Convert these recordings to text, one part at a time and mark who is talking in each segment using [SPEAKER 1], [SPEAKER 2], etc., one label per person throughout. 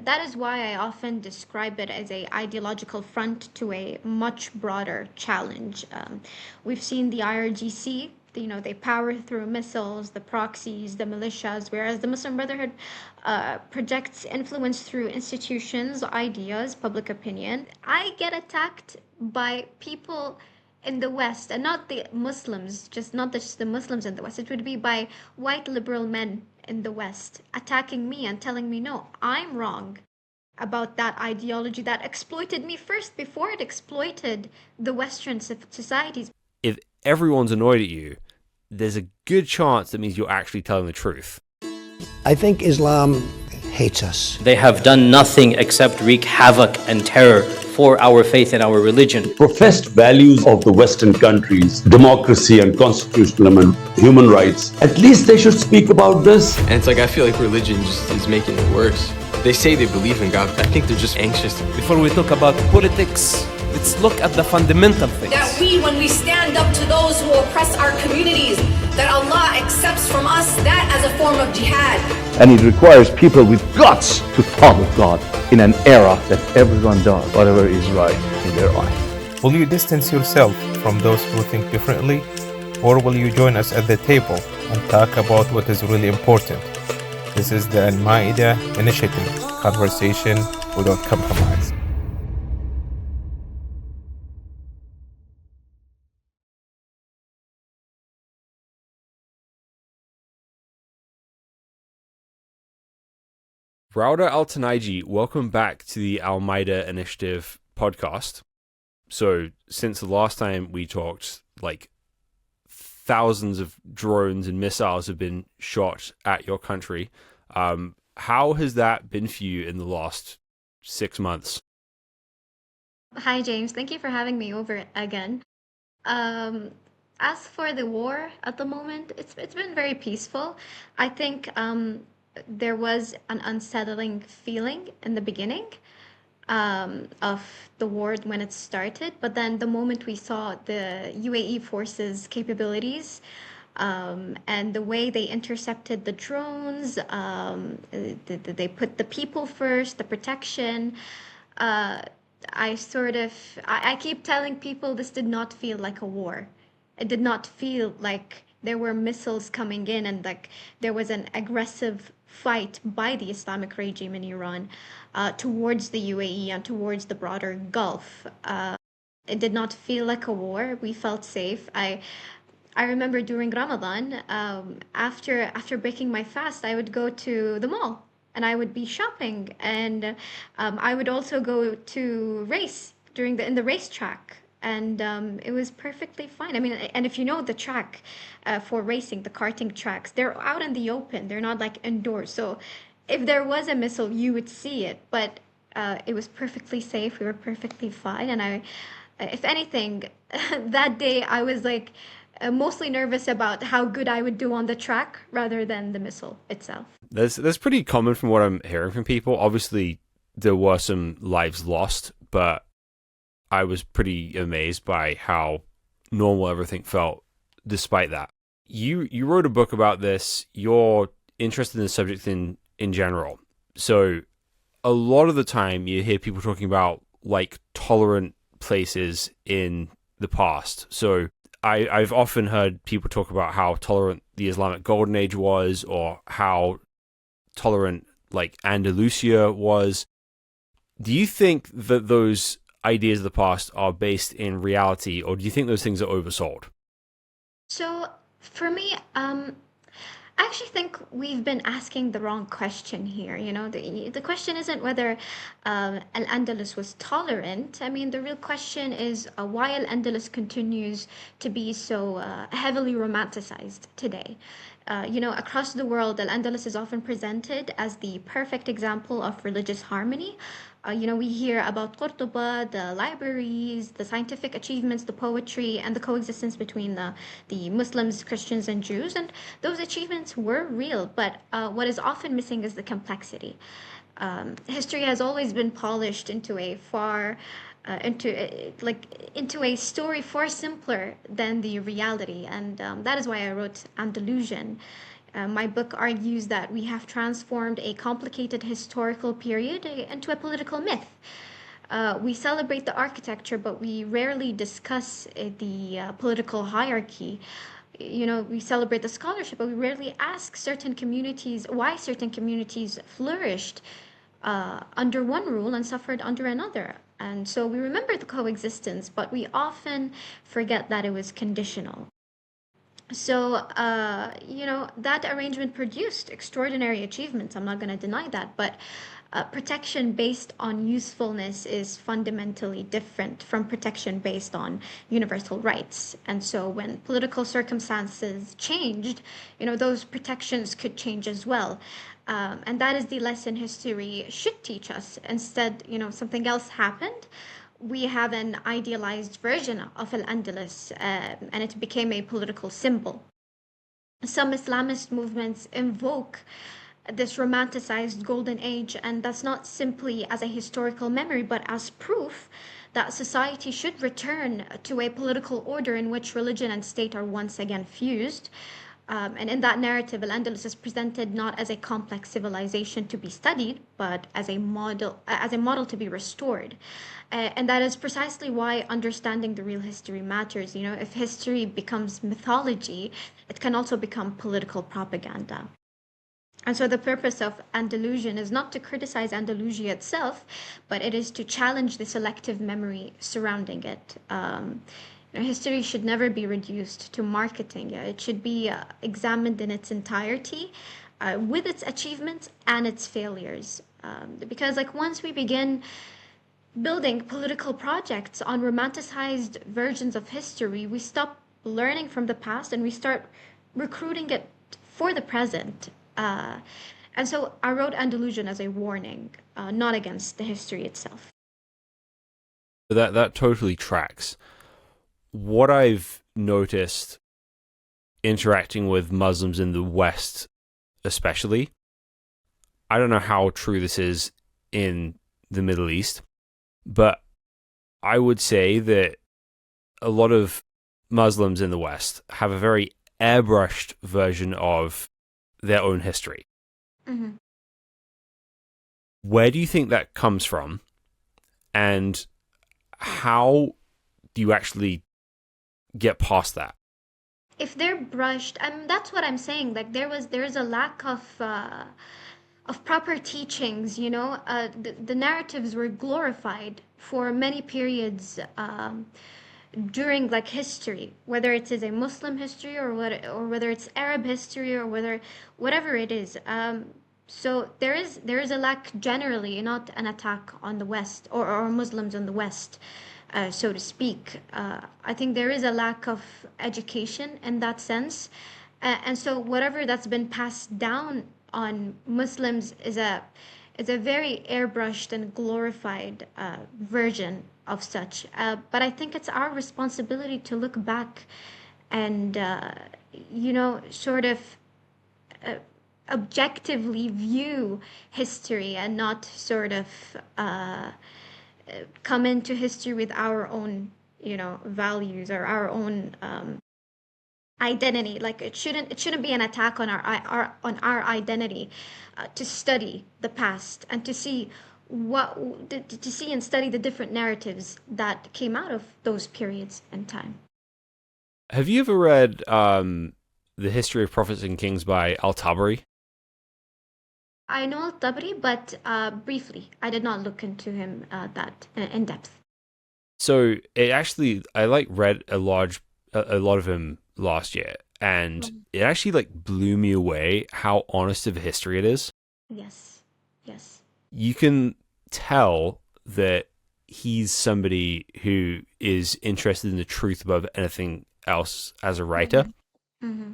[SPEAKER 1] that is why I often describe it as a ideological front to a much broader challenge. We've seen the IRGC, they power through missiles, the proxies, the militias, whereas the Muslim Brotherhood projects influence through institutions, ideas, public opinion. I get attacked by people in the West, and not the Muslims, not just the Muslims in the West. It would be by white liberal men in the West attacking me and telling me, no, I'm wrong about that ideology that exploited me first before it exploited the Western societies.
[SPEAKER 2] If everyone's annoyed at you, there's a good chance that means you're actually telling the truth.
[SPEAKER 3] I think Islam hates us.
[SPEAKER 4] They have done nothing except wreak havoc and terror for our faith and our religion.
[SPEAKER 5] Professed values of the Western countries, democracy and constitutional and human rights, at least they should speak about this.
[SPEAKER 6] And it's like, I feel like religion just is making it worse. They say they believe in God, but I think they're just anxious.
[SPEAKER 7] Before we talk about politics, let's look at the fundamental things.
[SPEAKER 8] That when we stand up to those who oppress our communities, that Allah accepts from us that as a form of jihad.
[SPEAKER 9] And it requires people with guts to follow God in an era that everyone does whatever is right in their eyes.
[SPEAKER 10] Will you distance yourself from those who think differently? Or will you join us at the table and talk about what is really important? This is the Al-Ma'idah Initiative, conversation without compromise.
[SPEAKER 2] Rauda Altenaiji, welcome back to the Al-Ma'idah Initiative podcast. So, since the last time we talked, like, thousands of drones and missiles have been shot at your country. How has that been for you in the last 6 months?
[SPEAKER 1] Hi, James. Thank you for having me over again. As for the war at the moment, it's been very peaceful. I think there was an unsettling feeling in the beginning of the war when it started, but then the moment we saw the UAE forces' capabilities and the way they intercepted the drones, they put the people first, the protection. I keep telling people this did not feel like a war. It did not feel like there were missiles coming in and like there was an aggressive fight by the Islamic regime in Iran towards the UAE and towards the broader Gulf. It did not feel like a war. We felt safe. I remember during Ramadan, after breaking my fast, I would go to the mall and I would be shopping, and I would also go to race in the racetrack. And it was perfectly fine. I mean, and if you know the track for racing, the karting tracks, they're out in the open. They're not like indoors. So if there was a missile, you would see it. But it was perfectly safe. We were perfectly fine. And if anything, that day I was like mostly nervous about how good I would do on the track rather than the missile itself.
[SPEAKER 2] That's pretty common from what I'm hearing from people. Obviously, there were some lives lost, but I was pretty amazed by how normal everything felt despite that. You wrote a book about this. You're interested in the subject in general. So a lot of the time you hear people talking about like tolerant places in the past. So I've often heard people talk about how tolerant the Islamic Golden Age was, or how tolerant like Andalusia was. Do you think that those ideas of the past are based in reality, or do you think those things are oversold?
[SPEAKER 1] So for me, I actually think we've been asking the wrong question here. You know, the question isn't whether Al-Andalus was tolerant. I mean, the real question is why Al-Andalus continues to be so heavily romanticized today. Across the world, Al-Andalus is often presented as the perfect example of religious harmony. We hear about Qurtuba, the libraries, the scientific achievements, the poetry, and the coexistence between the Muslims, Christians, and Jews. And those achievements were real, but what is often missing is the complexity. History has always been polished into a into a story far simpler than the reality, and that is why I wrote Andalusian. My book argues that we have transformed a complicated historical period into a political myth. We celebrate the architecture, but we rarely discuss the political hierarchy. We celebrate the scholarship, but we rarely ask certain communities why certain communities flourished under one rule and suffered under another. And so we remember the coexistence, but we often forget that it was conditional. So, that arrangement produced extraordinary achievements. I'm not going to deny that, but protection based on usefulness is fundamentally different from protection based on universal rights. And so when political circumstances changed, those protections could change as well. And that is the lesson history should teach us. Instead, something else happened. We have an idealized version of Al-Andalus, and it became a political symbol. Some Islamist movements invoke this romanticized golden age, and that's not simply as a historical memory, but as proof that society should return to a political order in which religion and state are once again fused. And in that narrative, Al-Andalus is presented not as a complex civilization to be studied, but as a model to be restored. And that is precisely why understanding the real history matters. If history becomes mythology, it can also become political propaganda. And so the purpose of Andalusian is not to criticize Andalusia itself, but it is to challenge the selective memory surrounding it. History should never be reduced to marketing. It should be examined in its entirety, with its achievements and its failures. Because once we begin building political projects on romanticized versions of history, we stop learning from the past and we start recruiting it for the present. And so I wrote Andalusian as a warning, not against the history itself.
[SPEAKER 2] That totally tracks. What I've noticed interacting with Muslims in the West, especially, I don't know how true this is in the Middle East, but I would say that a lot of Muslims in the West have a very airbrushed version of their own history.
[SPEAKER 1] Mm-hmm.
[SPEAKER 2] Where do you think that comes from? And how do you actually get past that?
[SPEAKER 1] If they're brushed, that's what I'm saying. There is a lack of proper teachings. The narratives were glorified for many periods during history, whether it is a Muslim history or whether it's Arab history or whatever it is. So there is a lack generally, not an attack on the West or Muslims in the West. So to speak. I think there is a lack of education in that sense. And so whatever that's been passed down on Muslims is a very airbrushed and glorified version of such. But I think it's our responsibility to look back and, sort of objectively view history and not sort of come into history with our own, values or our own identity. It shouldn't be an attack on our identity to study the past and to see and study the different narratives that came out of those periods in time.
[SPEAKER 2] Have you ever read The History of Prophets and Kings by Al-Tabari?
[SPEAKER 1] I know Al-Tabari, but briefly. I did not look into him that in depth.
[SPEAKER 2] So it actually, I read a lot of him last year, and it actually blew me away how honest of a history it is.
[SPEAKER 1] Yes.
[SPEAKER 2] You can tell that he's somebody who is interested in the truth above anything else as a writer.
[SPEAKER 1] Mm-hmm.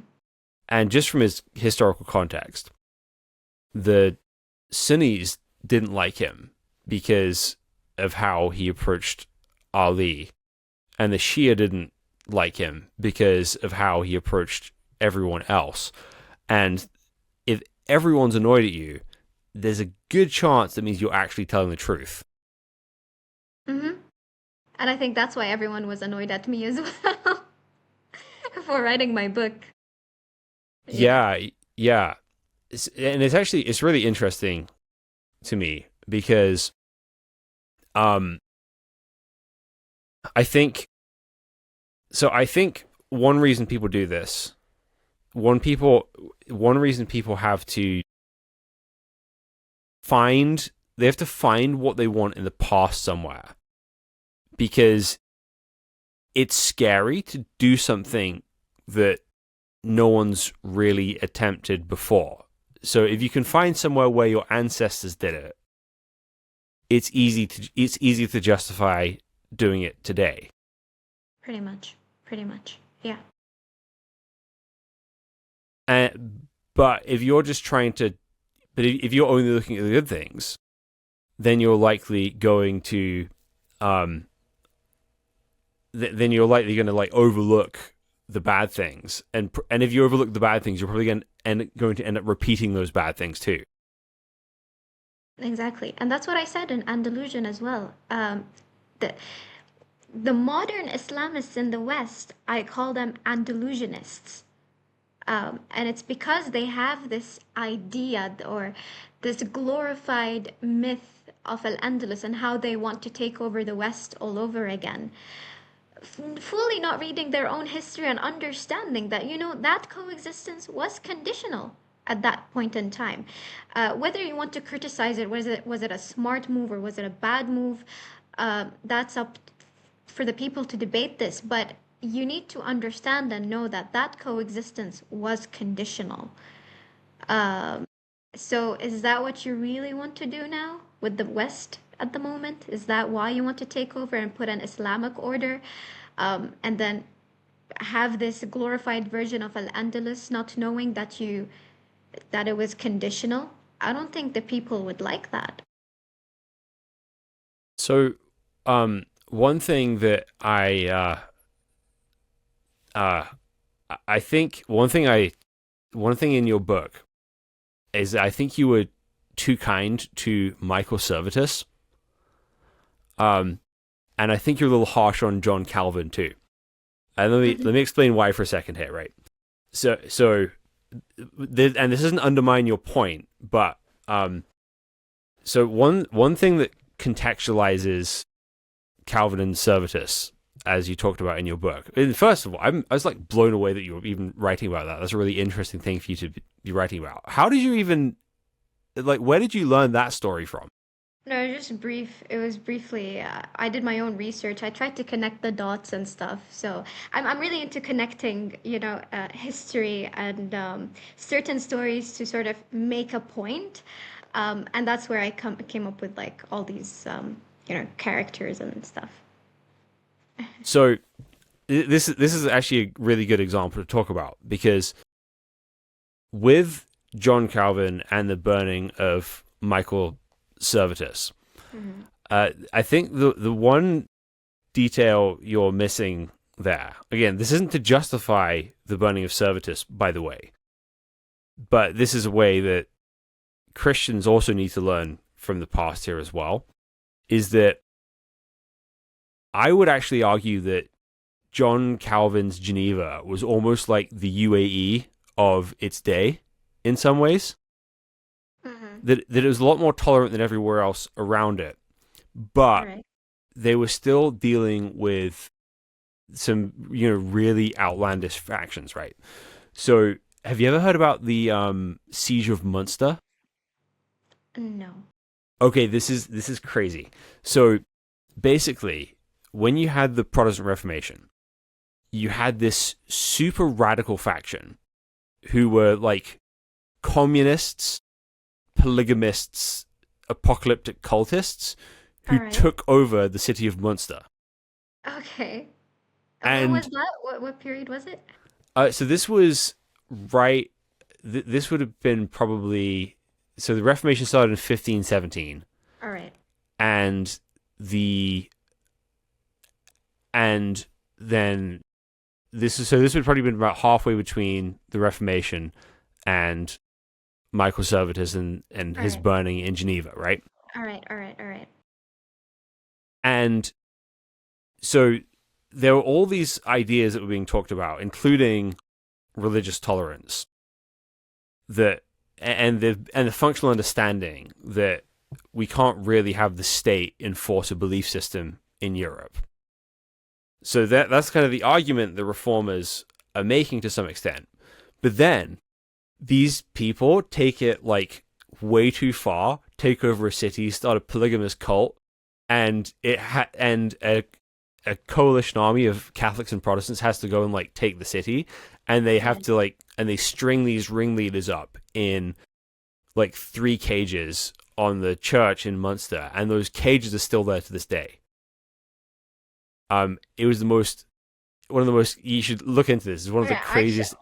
[SPEAKER 2] And just from his historical context, the Sunnis didn't like him because of how he approached Ali, and the Shia didn't like him because of how he approached everyone else. And if everyone's annoyed at you, there's a good chance that means you're actually telling the truth.
[SPEAKER 1] Mm-hmm. And I think that's why everyone was annoyed at me as well for writing my book.
[SPEAKER 2] Yeah, Yeah. It's really interesting to me because I think one reason people do this, one reason people have to find what they want in the past somewhere, because it's scary to do something that no one's really attempted before. So if you can find somewhere where your ancestors did it, it's easy to justify doing it today.
[SPEAKER 1] Pretty much. Yeah.
[SPEAKER 2] But if you're just if you're only looking at the good things, then you're likely going to, then you're likely going to like overlook the bad things, and if you overlook the bad things, you're probably going to end up repeating those bad things too.
[SPEAKER 1] Exactly, and that's what I said in Andalusian as well. The modern Islamists in the West, I call them Andalusianists. And it's because they have this idea or this glorified myth of Al-Andalus and how they want to take over the West all over again. Fully not reading their own history and understanding that, that coexistence was conditional at that point in time. Whether you want to criticize it, was it a smart move or was it a bad move? That's up for the people to debate this, but you need to understand and know that coexistence was conditional. So is that what you really want to do now with the West at the moment? Is that why you want to take over and put an Islamic order, and then have this glorified version of Al-Andalus, not knowing that it was conditional? I don't think the people would like that.
[SPEAKER 2] So, one thing that I think one thing in your book is I think you were too kind to Michael Servetus. And I think you're a little harsh on John Calvin too. And let me explain why for a second here, right? So and this doesn't undermine your point, but so one thing that contextualizes Calvin and Servetus, as you talked about in your book. And first of all, I was like blown away that you were even writing about that. That's a really interesting thing for you to be writing about. How did you even, where did you learn that story from?
[SPEAKER 1] No, it was just brief. It was briefly. I did my own research. I tried to connect the dots and stuff. So I'm really into connecting, history and certain stories to sort of make a point. And that's where I came up with like all these, characters and stuff.
[SPEAKER 2] So this is actually a really good example to talk about, because with John Calvin and the burning of Michael Servetus, I think the one detail you're missing there, again, this isn't to justify the burning of Servetus, by the way, but this is a way that Christians also need to learn from the past here as well, is that I would actually argue that John Calvin's Geneva was almost like the UAE of its day in some ways. That it was a lot more tolerant than everywhere else around it. But they were still dealing with some, really outlandish factions, right? So have you ever heard about the Siege of Munster?
[SPEAKER 1] No.
[SPEAKER 2] Okay, this is crazy. So basically, when you had the Protestant Reformation, you had this super radical faction who were like communists, polygamists, apocalyptic cultists who took over the city of Munster.
[SPEAKER 1] Okay.
[SPEAKER 2] And
[SPEAKER 1] when was that? What period was it?
[SPEAKER 2] So this was right. This would have been probably. So the Reformation started in 1517.
[SPEAKER 1] All right.
[SPEAKER 2] And then this would probably been about halfway between the Reformation and Michael Servetus and his burning in Geneva, right?
[SPEAKER 1] All right.
[SPEAKER 2] And so there were all these ideas that were being talked about, including religious tolerance. that and the functional understanding that we can't really have the state enforce a belief system in Europe. So that's kind of the argument the reformers are making to some extent. But then these people take it like way too far, take over a city, start a polygamous cult, and a coalition army of Catholics and Protestants has to go and like take the city, and they have to and they string these ringleaders up in like 3 cages on the church in Munster, and those cages are still there to this day. It was one of the most, you should look into this. It's one of the craziest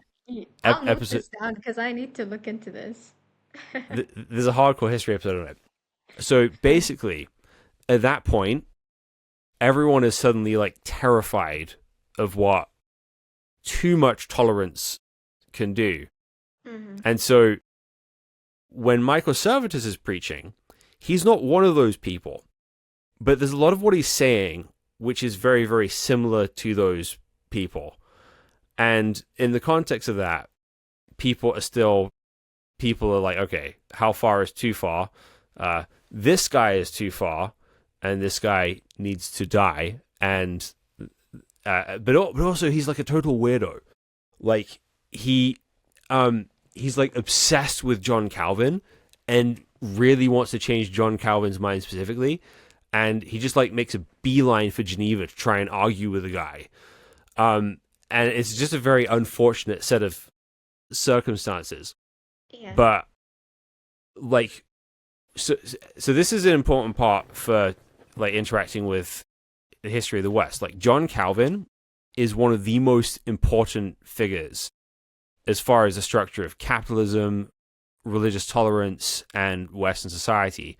[SPEAKER 1] I'll note
[SPEAKER 2] episodes.
[SPEAKER 1] this down because I need to look into this.
[SPEAKER 2] There's a hardcore history episode on it. So basically, at that point, everyone is suddenly like terrified of what too much tolerance can do. Mm-hmm. And so when Michael Servetus is preaching, he's not one of those people. But there's a lot of what he's saying which is very, very similar to those people. And in the context of that, people are like, okay, how far is too far? This guy is too far, and this guy needs to die. And but also he's like a total weirdo. Like he's like obsessed with John Calvin and really wants to change John Calvin's mind specifically. And he just like makes a beeline for Geneva to try and argue with the guy. And it's just a very unfortunate set of circumstances. Yeah. But like, so this is an important part for like interacting with the history of the West. Like John Calvin is one of the most important figures as far as the structure of capitalism, religious tolerance, and Western society.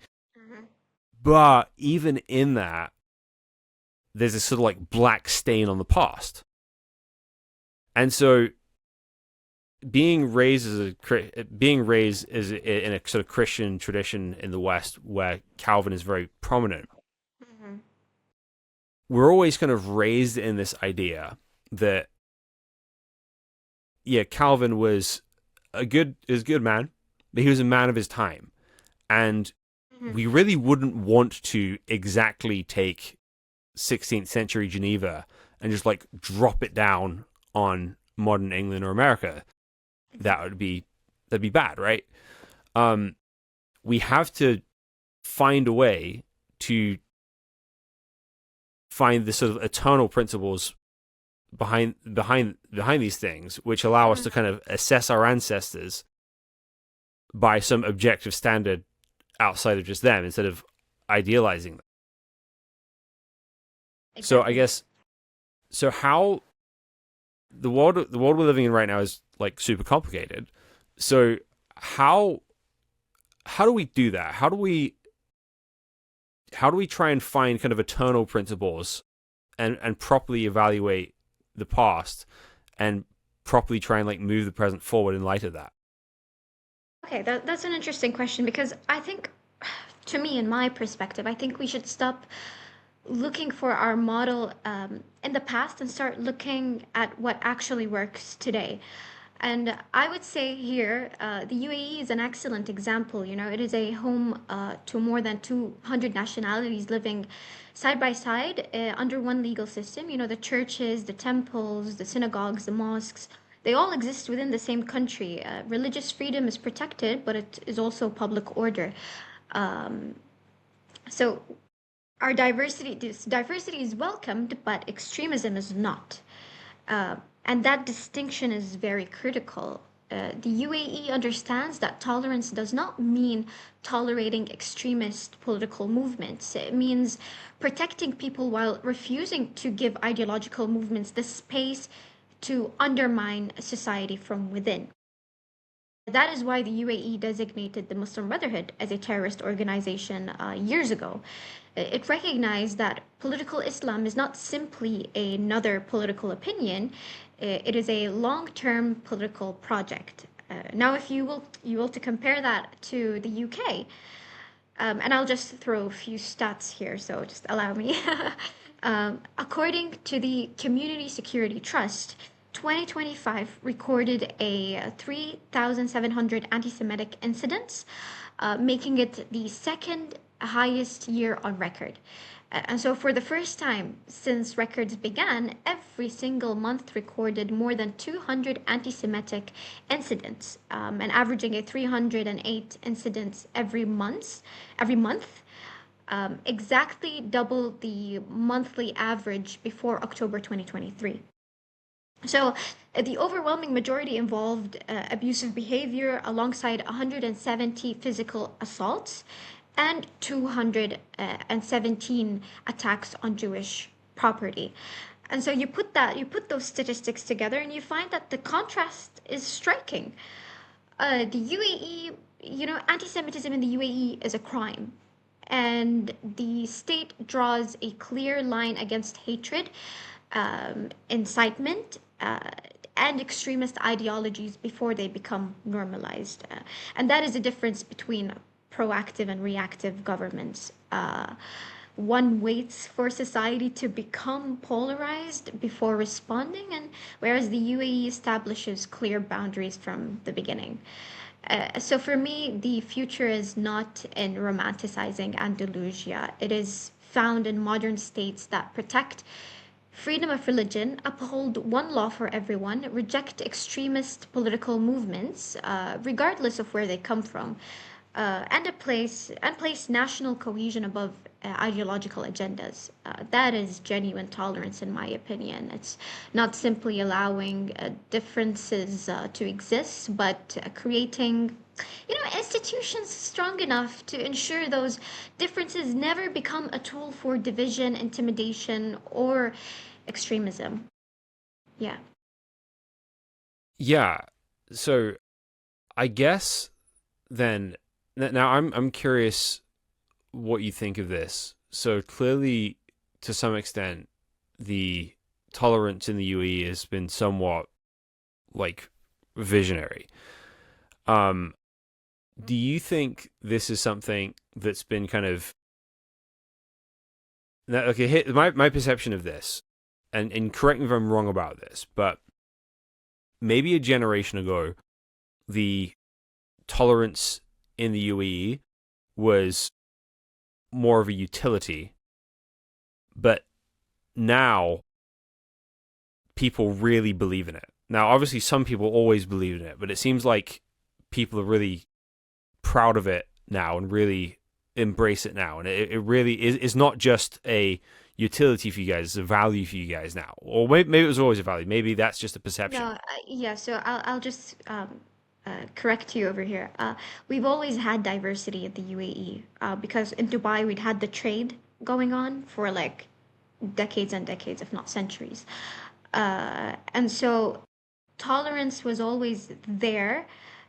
[SPEAKER 2] But even in that, there's this sort of like black stain on the past. And so being raised in a sort of Christian tradition in the West where Calvin is very prominent, we're always kind of raised in this idea that, yeah, Calvin was a good man, but he was a man of his time. And we really wouldn't want to exactly take 16th century Geneva and just like drop it down on modern England or America. That'd be bad, right? We have to find a way to find the sort of eternal principles behind these things, which allow us to kind of assess our ancestors by some objective standard outside of just them, instead of idealizing them. Exactly. So I guess, how the world we're living in right now is like super complicated. So how do we do that? How do we try and find kind of eternal principles and properly evaluate the past and properly try and like move the present forward in light of that?
[SPEAKER 1] Okay, that's an interesting question, because I think, to me, in my perspective, I think we should stop looking for our model in the past and start looking at what actually works today. And I would say here, the UAE is an excellent example. You know, it is a home to more than 200 nationalities living side by side under one legal system. You know, the churches, the temples, the synagogues, the mosques, they all exist within the same country. Religious freedom is protected, but it is also public order. So our diversity is welcomed, but extremism is not. And that distinction is very critical. The UAE understands that tolerance does not mean tolerating extremist political movements. It means protecting people while refusing to give ideological movements the space to undermine society from within. That is why the UAE designated the Muslim Brotherhood as a terrorist organization years ago. It recognized that political Islam is not simply another political opinion. It is a long-term political project. Now, if you will to compare that to the UK, and I'll just throw a few stats here, so just allow me. According to the Community Security Trust, 2025 recorded a 3,700 anti-Semitic incidents, making it the second highest year on record. And so for the first time since records began, every single month recorded more than 200 anti-Semitic incidents, and averaging a 308 incidents every month, exactly double the monthly average before October 2023. So the overwhelming majority involved abusive behavior alongside 170 physical assaults and 217 attacks on Jewish property. And so you put those statistics together and you find that the contrast is striking. The UAE, anti-Semitism in the UAE is a crime. And the state draws a clear line against hatred, incitement, and extremist ideologies before they become normalized. And that is the difference between proactive and reactive governments. One waits for society to become polarized before responding, and whereas the UAE establishes clear boundaries from the beginning. So for me, the future is not in romanticizing Andalusia. It is found in modern states that protect freedom of religion, uphold one law for everyone, reject extremist political movements, regardless of where they come from, and place national cohesion above ideological agendas. That is genuine tolerance, in my opinion. It's not simply allowing differences to exist, but creating, institutions strong enough to ensure those differences never become a tool for division, intimidation, or extremism. Yeah.
[SPEAKER 2] Yeah. So I guess then now I'm curious what you think of this. So clearly, to some extent, the tolerance in the UAE has been somewhat like visionary. Do you think this is something that's been kind of my perception of this, and correct me if I'm wrong about this, but maybe a generation ago, the tolerance in the UAE was more of a utility, but now people really believe in it. Now, obviously, some people always believe in it, but it seems like people are really proud of it now and really embrace it now. And it really is not just a utility for you guys, it's a value for you guys now. Or maybe it was always a value. Maybe that's just a perception.
[SPEAKER 1] No, yeah, so I'll just correct you over here. We've always had diversity at the UAE because in Dubai we'd had the trade going on for like decades and decades, if not centuries. And so tolerance was always there,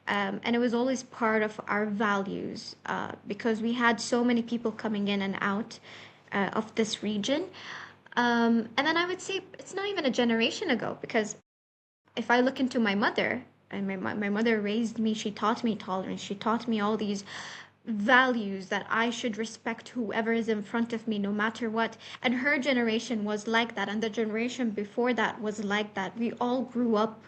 [SPEAKER 1] and it was always part of our values because we had so many people coming in and out of this region. And then I would say it's not even a generation ago, because if I look into my mother, and my mother raised me, she taught me tolerance, she taught me all these values that I should respect whoever is in front of me no matter what. And her generation was like that, and the generation before that was like that. We all grew up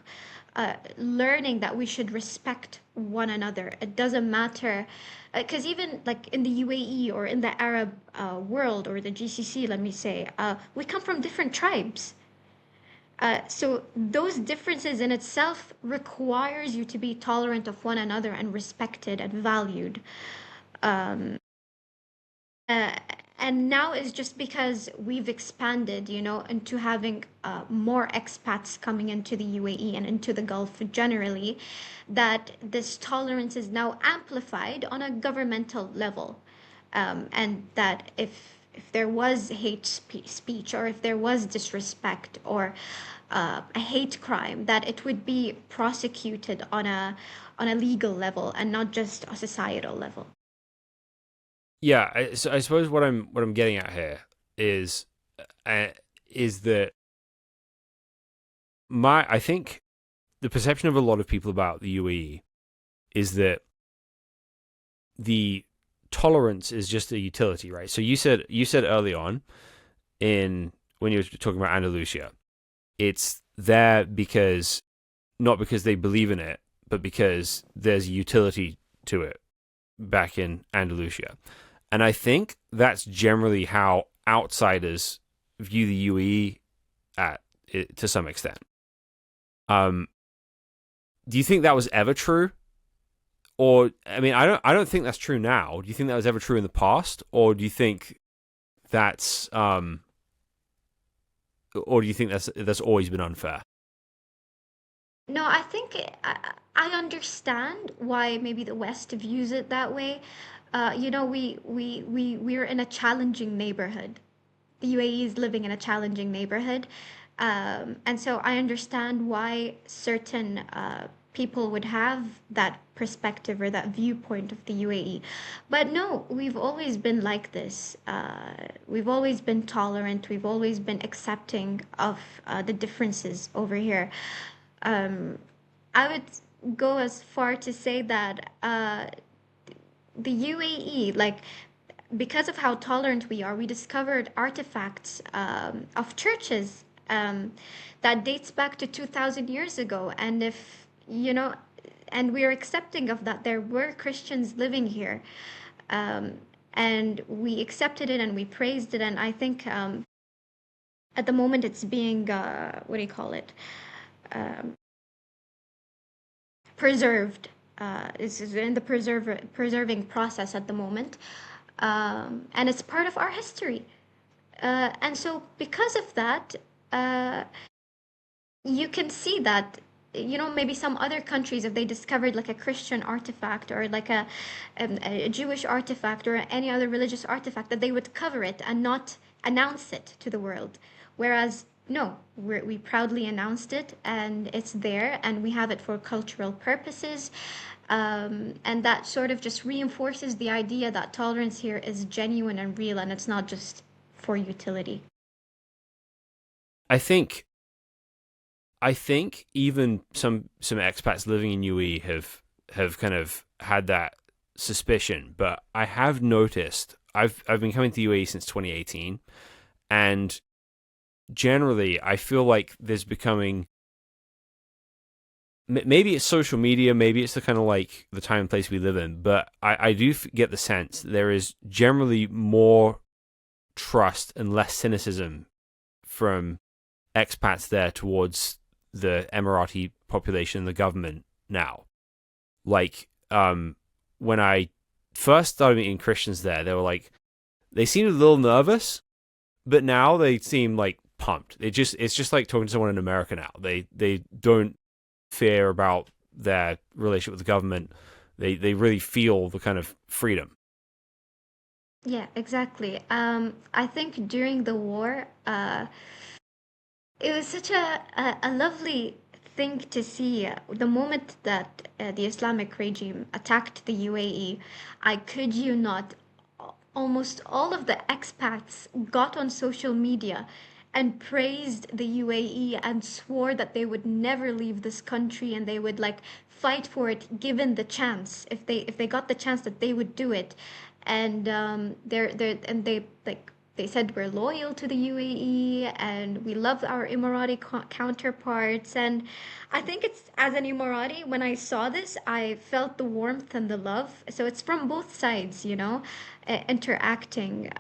[SPEAKER 1] learning that we should respect one another. It doesn't matter, because even like in the UAE or in the Arab world or the GCC, let me say, we come from different tribes. So those differences in itself requires you to be tolerant of one another and respected and valued. And now it's just because we've expanded, into having more expats coming into the UAE and into the Gulf generally, that this tolerance is now amplified on a governmental level. And that if there was hate speech, or if there was disrespect or a hate crime, that it would be prosecuted on a legal level and not just a societal level.
[SPEAKER 2] Yeah, I suppose what I'm getting at here is that I think the perception of a lot of people about the UAE is that the tolerance is just a utility, right? So you said early on when you were talking about Andalusia, it's there because not because they believe in it, but because there's a utility to it back in Andalusia. And I think that's generally how outsiders view the UAE to some extent. Do you think that was ever true? Or, I mean, I don't think that's true now. Do you think that was ever true in the past? Or do you think that's that's always been unfair?
[SPEAKER 1] No, I think I understand why maybe the West views it that way. We're in a challenging neighborhood. The UAE is living in a challenging neighborhood. And so I understand why certain people would have that perspective or that viewpoint of the UAE. But no, we've always been like this. We've always been tolerant. We've always been accepting of the differences over here. I would go as far to say that the UAE, like, because of how tolerant we are, we discovered artifacts of churches that dates back to 2,000 years ago. And and we're accepting of that. There were Christians living here, and we accepted it and we praised it. And I think at the moment it's being, what do you call it? Preserved. It's in the preserving process at the moment. And it's part of our history. And so because of that, you can see that, maybe some other countries, if they discovered like a Christian artifact or like a Jewish artifact or any other religious artifact, that they would cover it and not announce it to the world. Whereas, no, we proudly announced it, and it's there, and we have it for cultural purposes. And that sort of just reinforces the idea that tolerance here is genuine and real, and it's not just for utility.
[SPEAKER 2] I think even some expats living in UAE have kind of had that suspicion, but I have noticed I've been coming to UAE since 2018, and generally I feel like there's becoming, maybe it's social media, maybe it's the kind of like the time and place we live in, but I do get the sense there is generally more trust and less cynicism from expats there towards the Emirati population and the government now. Like, when I first started meeting Christians there, they seemed a little nervous, but now they seem like pumped. It's just like talking to someone in America now. They don't fear about their relationship with the government. They really feel the kind of freedom.
[SPEAKER 1] Yeah, exactly. I think during the war, it was such a lovely thing to see. The moment that the Islamic regime attacked the UAE, I kid you not, almost all of the expats got on social media and praised the UAE and swore that they would never leave this country, and they would like fight for it given the chance. If they got the chance, that they would do it. And they said we're loyal to the UAE and we love our Emirati counterparts. And I think it's, as an Emirati, when I saw this, I felt the warmth and the love. So it's from both sides, interacting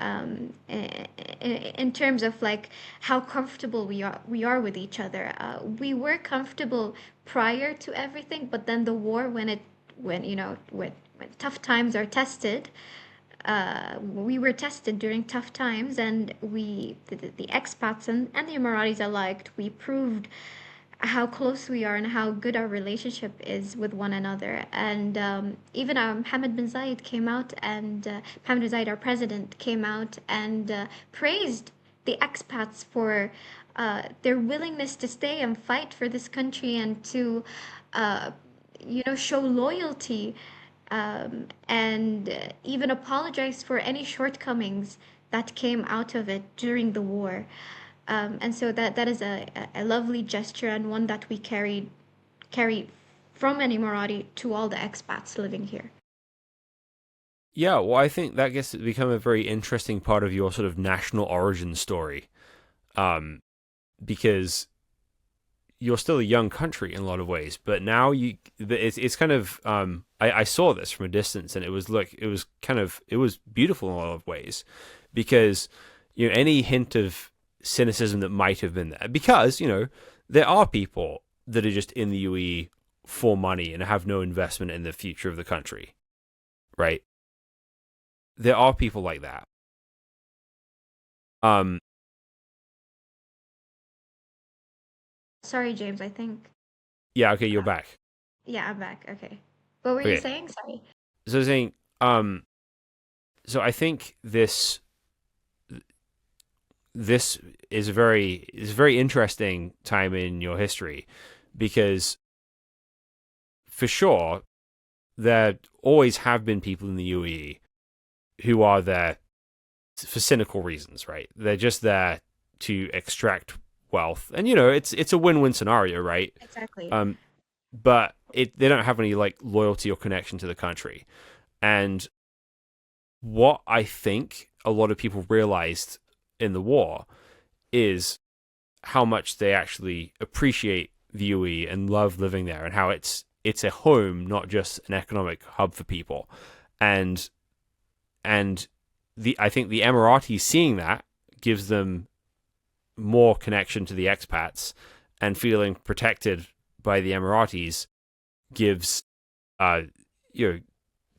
[SPEAKER 1] in terms of like how comfortable we are with each other. We were comfortable prior to everything, but then the war, when tough times are tested, we were tested during tough times, and the expats and the Emiratis alike, we proved how close we are and how good our relationship is with one another. And even Mohammed bin Zayed came out, and Mohammed bin Zayed, our president, came out and praised the expats for their willingness to stay and fight for this country and to show loyalty. And even apologize for any shortcomings that came out of it during the war. And so that is a lovely gesture, and one that we carry from an Emirati to all the expats living here.
[SPEAKER 2] Yeah, well, I think that gets to become a very interesting part of your sort of national origin story. Because you're still a young country in a lot of ways, but now it's kind of I saw this from a distance, and it was beautiful in a lot of ways, because any hint of cynicism that might have been there, because there are people that are just in the UAE for money and have no investment in the future of the country, right? There are people like that.
[SPEAKER 1] Sorry, James, I think.
[SPEAKER 2] Yeah, okay, you're back.
[SPEAKER 1] Yeah, I'm back. Okay. What were you saying? Sorry.
[SPEAKER 2] So I was saying, so I think this is a very interesting time in your history, because for sure there always have been people in the UAE who are there for cynical reasons, right? They're just there to extract wealth, and it's a win-win scenario, right?
[SPEAKER 1] Exactly.
[SPEAKER 2] But they don't have any loyalty or connection to the country. And what I think a lot of people realized in the war is how much they actually appreciate the UAE and love living there, and how it's a home, not just an economic hub for people. And I think the Emiratis seeing that gives them more connection to the expats, and feeling protected by the Emiratis gives the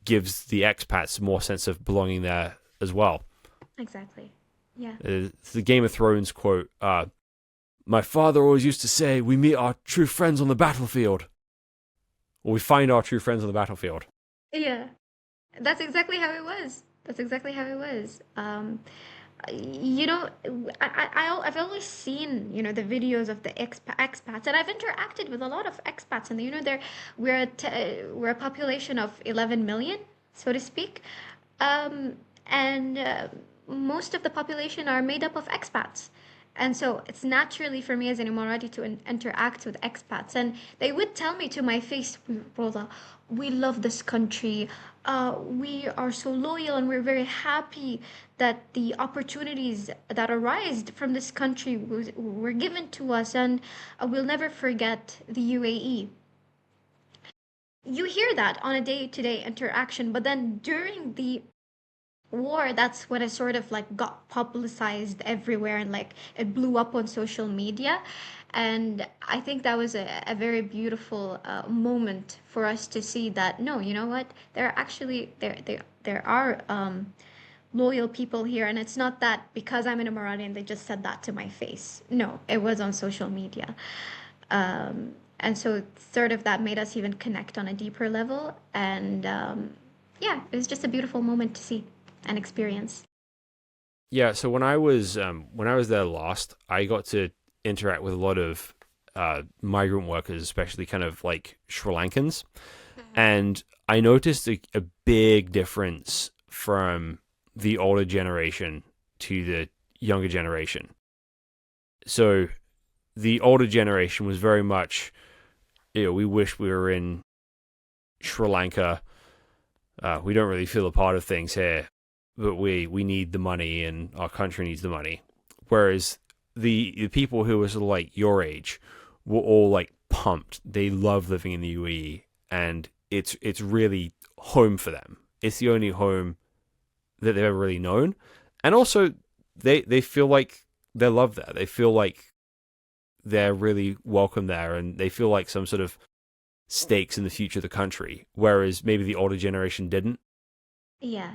[SPEAKER 2] expats more sense of belonging there as well.
[SPEAKER 1] Exactly. Yeah.
[SPEAKER 2] It's the Game of Thrones quote. My father always used to say, "We meet our true friends on the battlefield," or "We find our true friends on the battlefield."
[SPEAKER 1] Yeah, that's exactly how it was. I've always seen the videos of the expats, and I've interacted with a lot of expats, and we're a population of 11 million, so to speak, and most of the population are made up of expats. And so it's naturally for me as an Emirati to interact with expats. And they would tell me to my face, Rauda, we love this country. We are so loyal, and we're very happy that the opportunities that arise from this country were given to us. And we'll never forget the UAE. You hear that on a day-to-day interaction, but then during the war, that's when it sort of got publicized everywhere, and it blew up on social media. And I think that was a very beautiful moment for us to see that, no, you know what, there are loyal people here, and it's not that because I'm an Emirati and they just said that to my face. No, it was on social media. And so sort of that made us even connect on a deeper level. And yeah, it was just a beautiful moment to see and experience.
[SPEAKER 2] Yeah, so when I was there last, I got to interact with a lot of migrant workers, especially kind of Sri Lankans, and I noticed a big difference from the older generation to the younger generation. So the older generation was very much, we wish we were in Sri Lanka. We don't really feel a part of things here, but we need the money, and our country needs the money. Whereas the people who were sort of your age were all pumped. They love living in the UAE, and it's really home for them. It's the only home that they've ever really known. And also they feel like they're loved there. They feel like they're really welcome there, and they feel like some sort of stakes in the future of the country, whereas maybe the older generation didn't.
[SPEAKER 1] Yeah.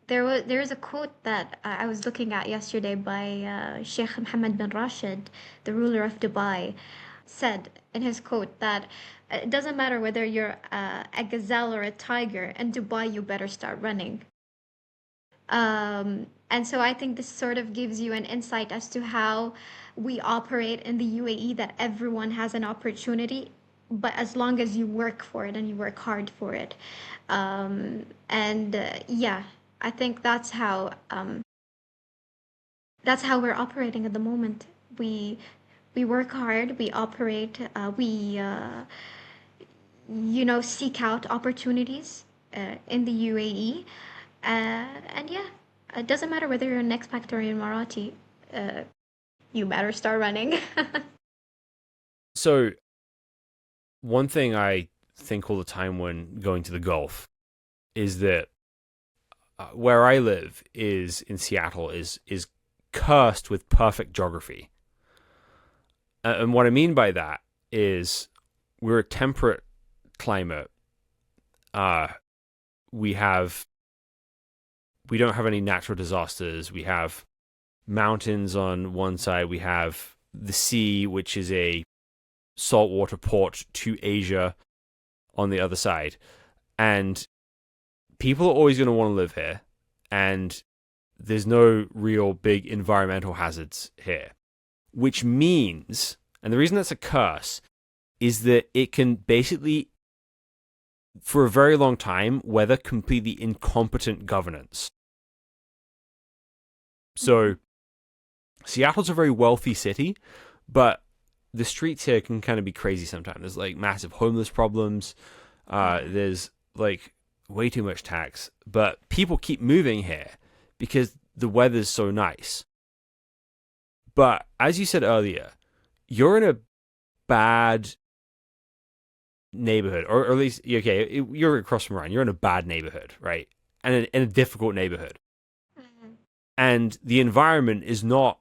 [SPEAKER 1] There was a quote that I was looking at yesterday by Sheikh Mohammed bin Rashid, the ruler of Dubai, said in his quote that it doesn't matter whether you're a gazelle or a tiger, in Dubai you better start running. And so I think this sort of gives you an insight as to how we operate in the UAE, that everyone has an opportunity, but as long as you work for it and you work hard for it. Yeah, I think that's how we're operating at the moment. We work hard, we operate, we seek out opportunities in the UAE, and yeah, it doesn't matter whether you're an expat or an Emirati. You better start running.
[SPEAKER 2] So, one thing I think all the time when going to the Gulf is that where I live is in Seattle is cursed with perfect geography. And what I mean by that is we're a temperate climate. We don't have any natural disasters. We have mountains on one side. We have the sea, which is a saltwater port to Asia on the other side. And people are always going to want to live here. And there's no real big environmental hazards here. Which means, and the reason that's a curse, is that it can basically, for a very long time, weather completely incompetent governance. So, Seattle's a very wealthy city, but the streets here can kind of be crazy sometimes. There's like massive homeless problems. There's like way too much tax, but people keep moving here because the weather's so nice. But as you said earlier, you're in a bad neighborhood, or at least, okay, you're across from Ryan. You're in a bad neighborhood, right? And in a difficult neighborhood. And the environment does not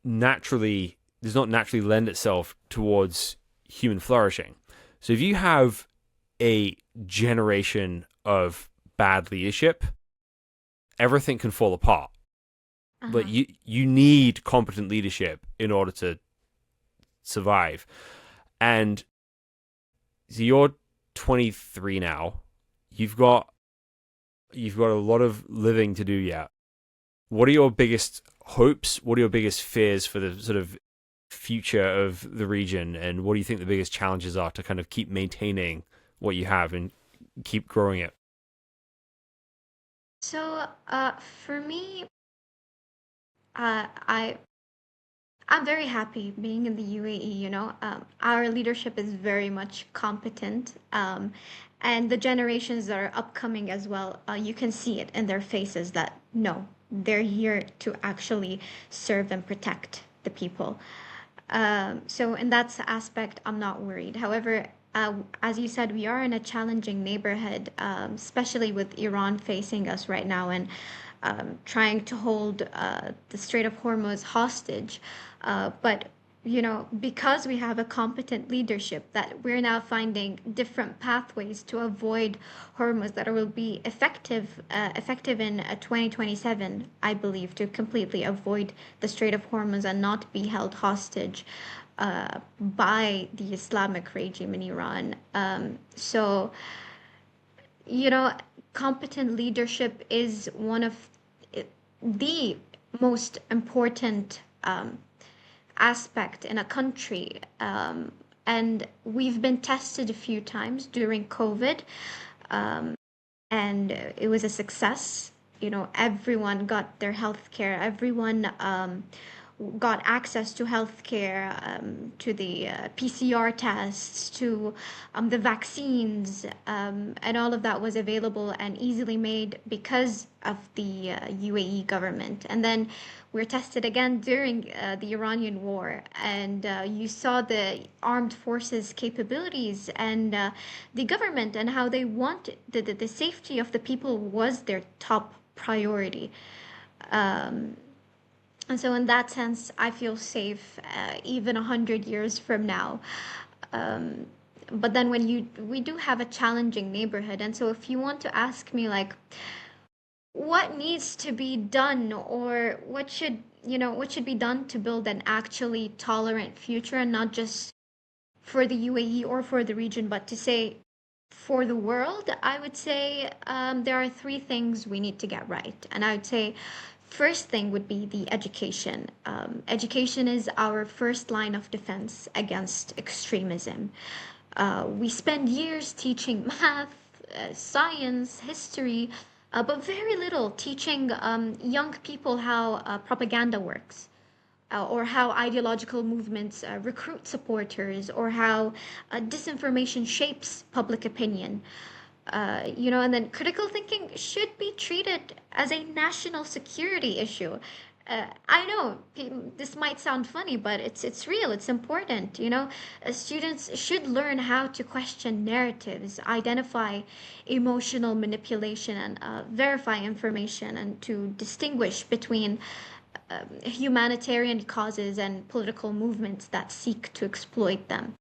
[SPEAKER 2] naturally lend itself towards human flourishing. So if you have a generation of bad leadership, everything can fall apart. But you need competent leadership in order to survive. And so you're 23 now. You've got a lot of living to do yet. What are your biggest hopes? What are your biggest fears for the sort of future of the region? And what do you think the biggest challenges are to kind of keep maintaining what you have and keep growing it?
[SPEAKER 1] So, for me, I'm very happy being in the UAE. Our leadership is very much competent, and the generations that are upcoming as well. You can see it in their faces that no, they're here to actually serve and protect the people. So in that aspect, I'm not worried. However, as you said, we are in a challenging neighborhood, especially with Iran facing us right now and trying to hold the Strait of Hormuz hostage. But because we have a competent leadership, that we're now finding different pathways to avoid Hormuz that will be effective in 2027, I believe, to completely avoid the Strait of Hormuz and not be held hostage by the Islamic regime in Iran. So, competent leadership is one of the most important aspect in a country. And we've been tested a few times during COVID, and it was a success. Everyone got their health care. Everyone got access to healthcare, to the PCR tests, to the vaccines, and all of that was available and easily made because of the UAE government. And then we're tested again during the Iranian war, and you saw the armed forces capabilities and the government and how they wanted the safety of the people was their top priority. And so in that sense, I feel safe even 100 years from now. But then we do have a challenging neighborhood. And so if you want to ask me like, what needs to be done, or what should be done to build an actually tolerant future, and not just for the UAE or for the region, but to say for the world, I would say there are three things we need to get right. And I would say first thing would be the education. Education is our first line of defense against extremism. We spend years teaching math, science, history, but very little teaching young people how propaganda works, or how ideological movements recruit supporters, or how disinformation shapes public opinion. And then critical thinking should be treated as a national security issue. I know this might sound funny, but it's real. It's important. Students should learn how to question narratives, identify emotional manipulation, and verify information, and to distinguish between humanitarian causes and political movements that seek to exploit them.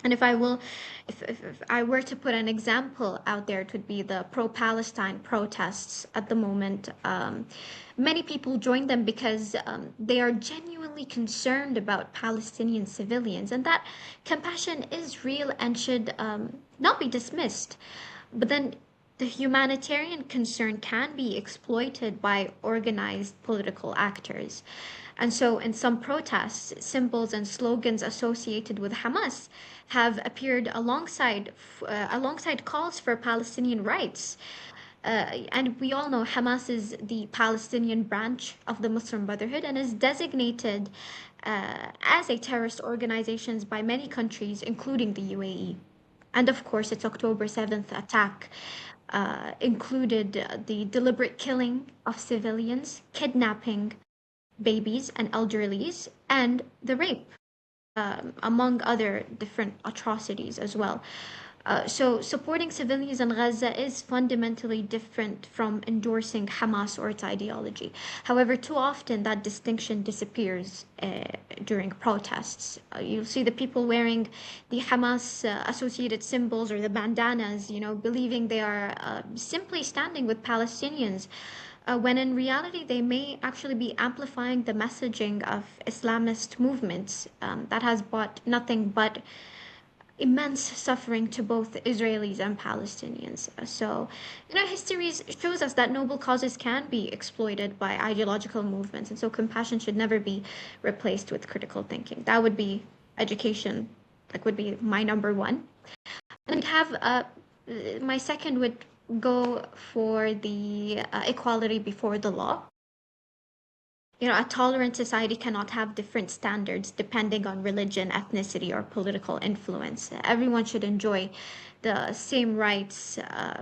[SPEAKER 1] And if I were to put an example out there, it would be the pro-Palestine protests at the moment. Many people join them because they are genuinely concerned about Palestinian civilians, and that compassion is real and should not be dismissed. But then the humanitarian concern can be exploited by organized political actors. And so, in some protests, symbols and slogans associated with Hamas have appeared alongside calls for Palestinian rights. And we all know Hamas is the Palestinian branch of the Muslim Brotherhood and is designated as a terrorist organization by many countries, including the UAE. And of course, its October 7th attack included the deliberate killing of civilians, kidnapping babies and elderlies, and the rape, among other different atrocities as well. So supporting civilians in Gaza is fundamentally different from endorsing Hamas or its ideology. However, too often that distinction disappears during protests. You'll see the people wearing the Hamas associated symbols or the bandanas, believing they are simply standing with Palestinians. When in reality, they may actually be amplifying the messaging of Islamist movements that has brought nothing but immense suffering to both Israelis and Palestinians. So, history shows us that noble causes can be exploited by ideological movements, and so compassion should never be replaced with critical thinking. That would be education, would be my number one. And have my second would go for the equality before the law. A tolerant society cannot have different standards depending on religion, ethnicity, or political influence. Everyone should enjoy the same rights,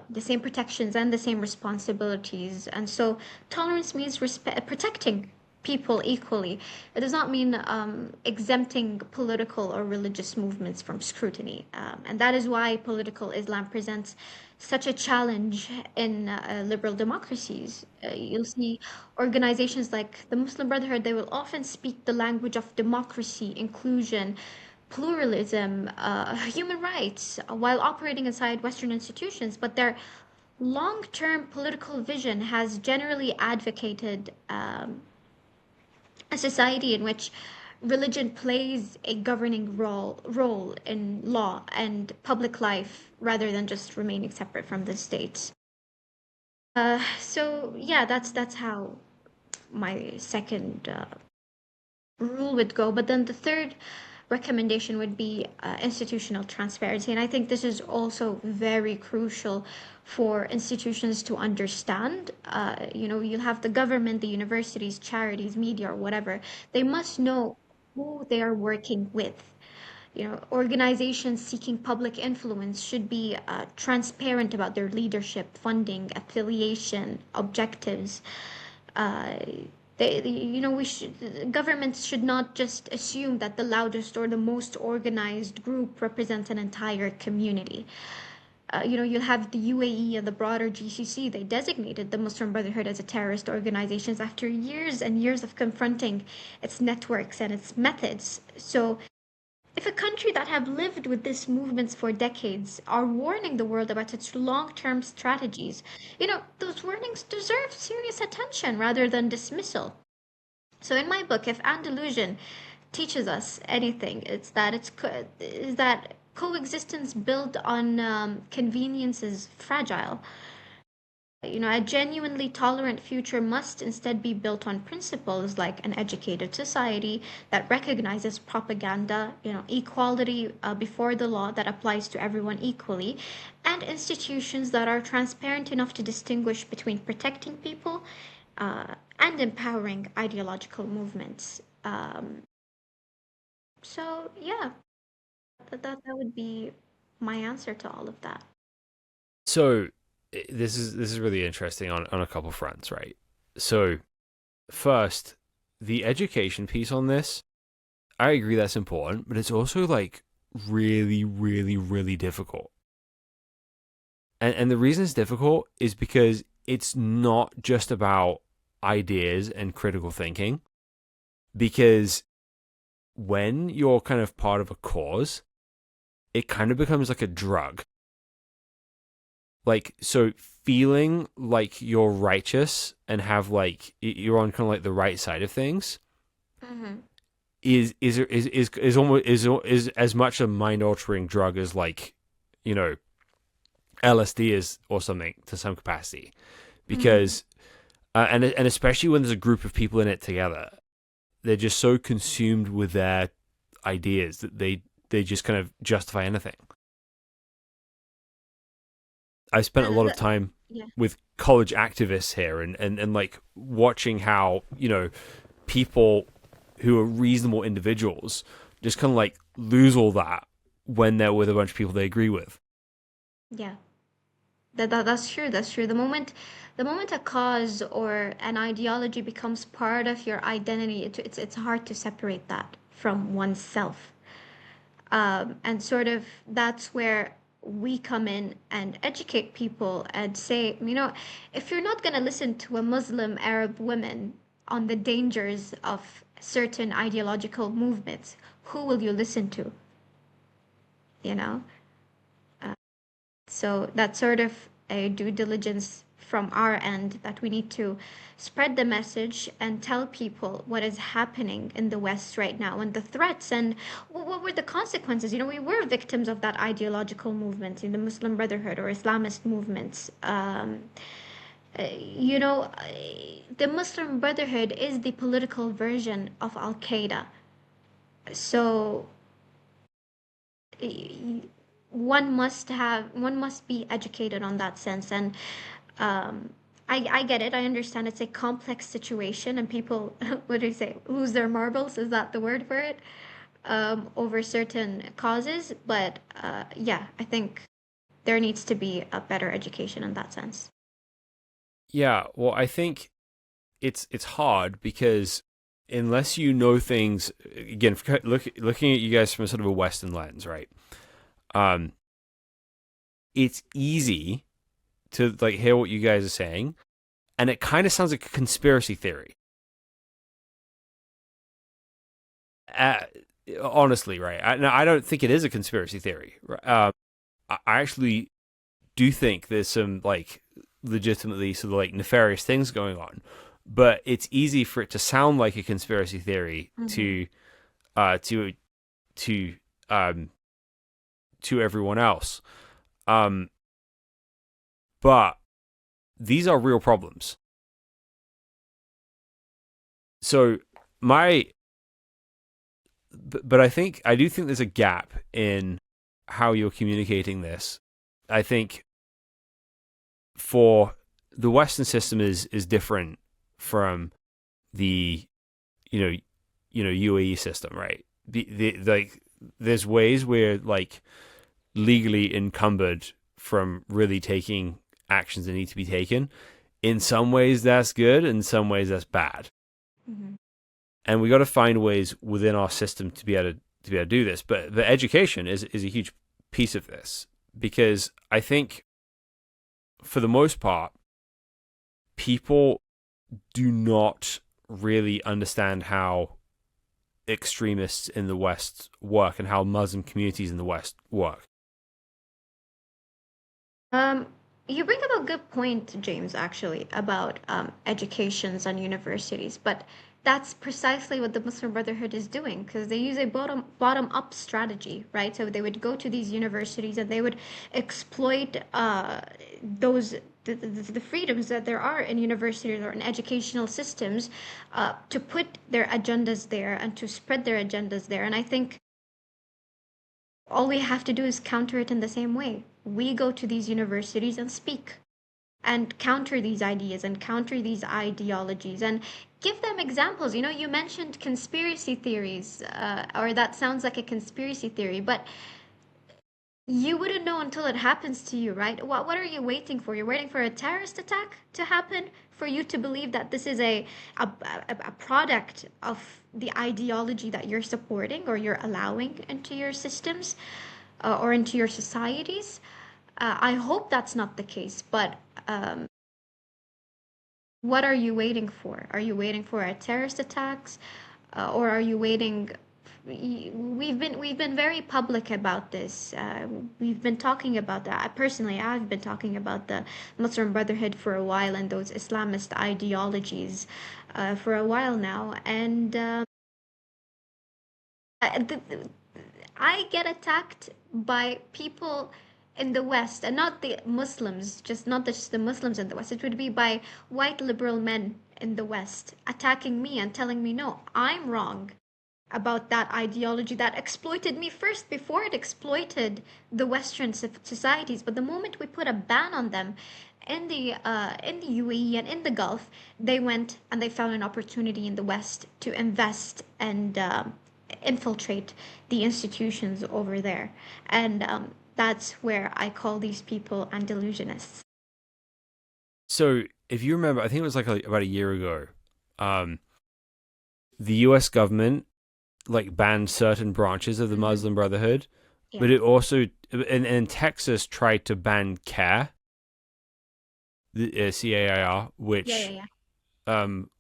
[SPEAKER 1] the same protections, and the same responsibilities. And so tolerance means protecting people equally. It does not mean exempting political or religious movements from scrutiny. And that is why political Islam presents such a challenge in liberal democracies. You'll see organizations like the Muslim Brotherhood, they will often speak the language of democracy, inclusion, pluralism, human rights, while operating inside Western institutions. But their long-term political vision has generally advocated a society in which religion plays a governing role in law and public life rather than just remaining separate from the state. So yeah, that's how my second rule would go. But then the third recommendation would be institutional transparency. And I think this is also very crucial for institutions to understand. You'll have the government, the universities, charities, media, or whatever. They must know who they are working with. Organizations seeking public influence should be transparent about their leadership, funding, affiliation, objectives. Governments should not just assume that the loudest or the most organized group represents an entire community. You'll have the UAE and the broader GCC. They designated the Muslim Brotherhood as a terrorist organization after years and years of confronting its networks and its methods. So if a country that have lived with these movements for decades are warning the world about its long-term strategies, those warnings deserve serious attention rather than dismissal. So in my book, if Andalusian teaches us anything, it's that coexistence built on convenience is fragile. A genuinely tolerant future must instead be built on principles like an educated society that recognizes propaganda, equality before the law that applies to everyone equally, and institutions that are transparent enough to distinguish between protecting people and empowering ideological movements. So yeah, that would be my answer to all of that.
[SPEAKER 2] So this is really interesting on a couple fronts, right? So first, the education piece on this, I agree that's important, but it's also like really, really, really difficult. And the reason it's difficult is because it's not just about ideas and critical thinking. Because when you're kind of part of a cause, it kind of becomes like a drug. Like, so feeling like you're righteous and have like, you're on kind of like the right side of things is almost is as much a mind altering drug as like, you know, LSD is or something to some capacity, because and especially when there's a group of people in it together, they're just so consumed with their ideas that they just kind of justify anything. I spent a lot of time with college activists here and like watching how, you know, people who are reasonable individuals just kind of like lose all that when they're with a bunch of people they agree with.
[SPEAKER 1] Yeah. That's true. That's true. The moment a cause or an ideology becomes part of your identity, it's hard to separate that from oneself. And sort of that's where we come in and educate people and say, you know, if you're not going to listen to a Muslim Arab woman on the dangers of certain ideological movements, who will you listen to? You know? So that's sort of a due diligence from our end, that we need to spread the message and tell people what is happening in the West right now and the threats and what were the consequences. You know, we were victims of that ideological movement in the Muslim Brotherhood or Islamist movements. You know, the Muslim Brotherhood is the political version of Al Qaeda. So one must be educated on that sense. And I get it. I understand it's a complex situation and people, what do you say, lose their marbles, is that the word for it, over certain causes. But yeah, I think there needs to be a better education in that sense.
[SPEAKER 2] Yeah, well, I think it's hard because unless you know things, again, looking at you guys from sort of a Western lens, right? It's easy to like hear what you guys are saying, and it kind of sounds like a conspiracy theory. Honestly, right? I don't think it is a conspiracy theory. I actually do think there's some like legitimately sort of like nefarious things going on, but it's easy for it to sound like a conspiracy theory to everyone else. But these are real problems. So but I do think there's a gap in how you're communicating this. I think for the Western system is different from the UAE system, right? Like there's ways where like legally encumbered from really taking actions that need to be taken. In some ways that's good, in some ways that's bad. And we got to find ways within our system to be able to do this. But the education is a huge piece of this, because I think for the most part, people do not really understand how extremists in the West work and how Muslim communities in the West work.
[SPEAKER 1] You bring up a good point, James, actually, about educations and universities, but that's precisely what the Muslim Brotherhood is doing, because they use a bottom-up strategy, right? So they would go to these universities and they would exploit the freedoms that there are in universities or in educational systems to put their agendas there and to spread their agendas there. And I think all we have to do is counter it in the same way. We go to these universities and speak and counter these ideas and counter these ideologies and give them examples. You know, you mentioned conspiracy theories, or that sounds like a conspiracy theory, but you wouldn't know until it happens to you, right? What are you waiting for? You're waiting for a terrorist attack to happen for you to believe that this is a product of the ideology that you're supporting or you're allowing into your systems or into your societies. I hope that's not the case, but what are you waiting for? Are you waiting for a terrorist attacks, or are you waiting? We've been very public about this. We've been talking about that. Personally, I've been talking about the Muslim Brotherhood for a while and those Islamist ideologies for a while now, and I get attacked by people in the West, and not the Muslims, not just the Muslims in the West. It would be by white liberal men in the West attacking me and telling me, no, I'm wrong about that ideology that exploited me first before it exploited the Western societies. But the moment we put a ban on them in the UAE and in the Gulf, they went and they found an opportunity in the West to invest and infiltrate the institutions over there. And that's where I call these people Andalusianists.
[SPEAKER 2] So if you remember, I think it was like about a year ago, the US government banned certain branches of the Muslim Brotherhood, but it also, and Texas tried to ban CAIR, the CAIR, which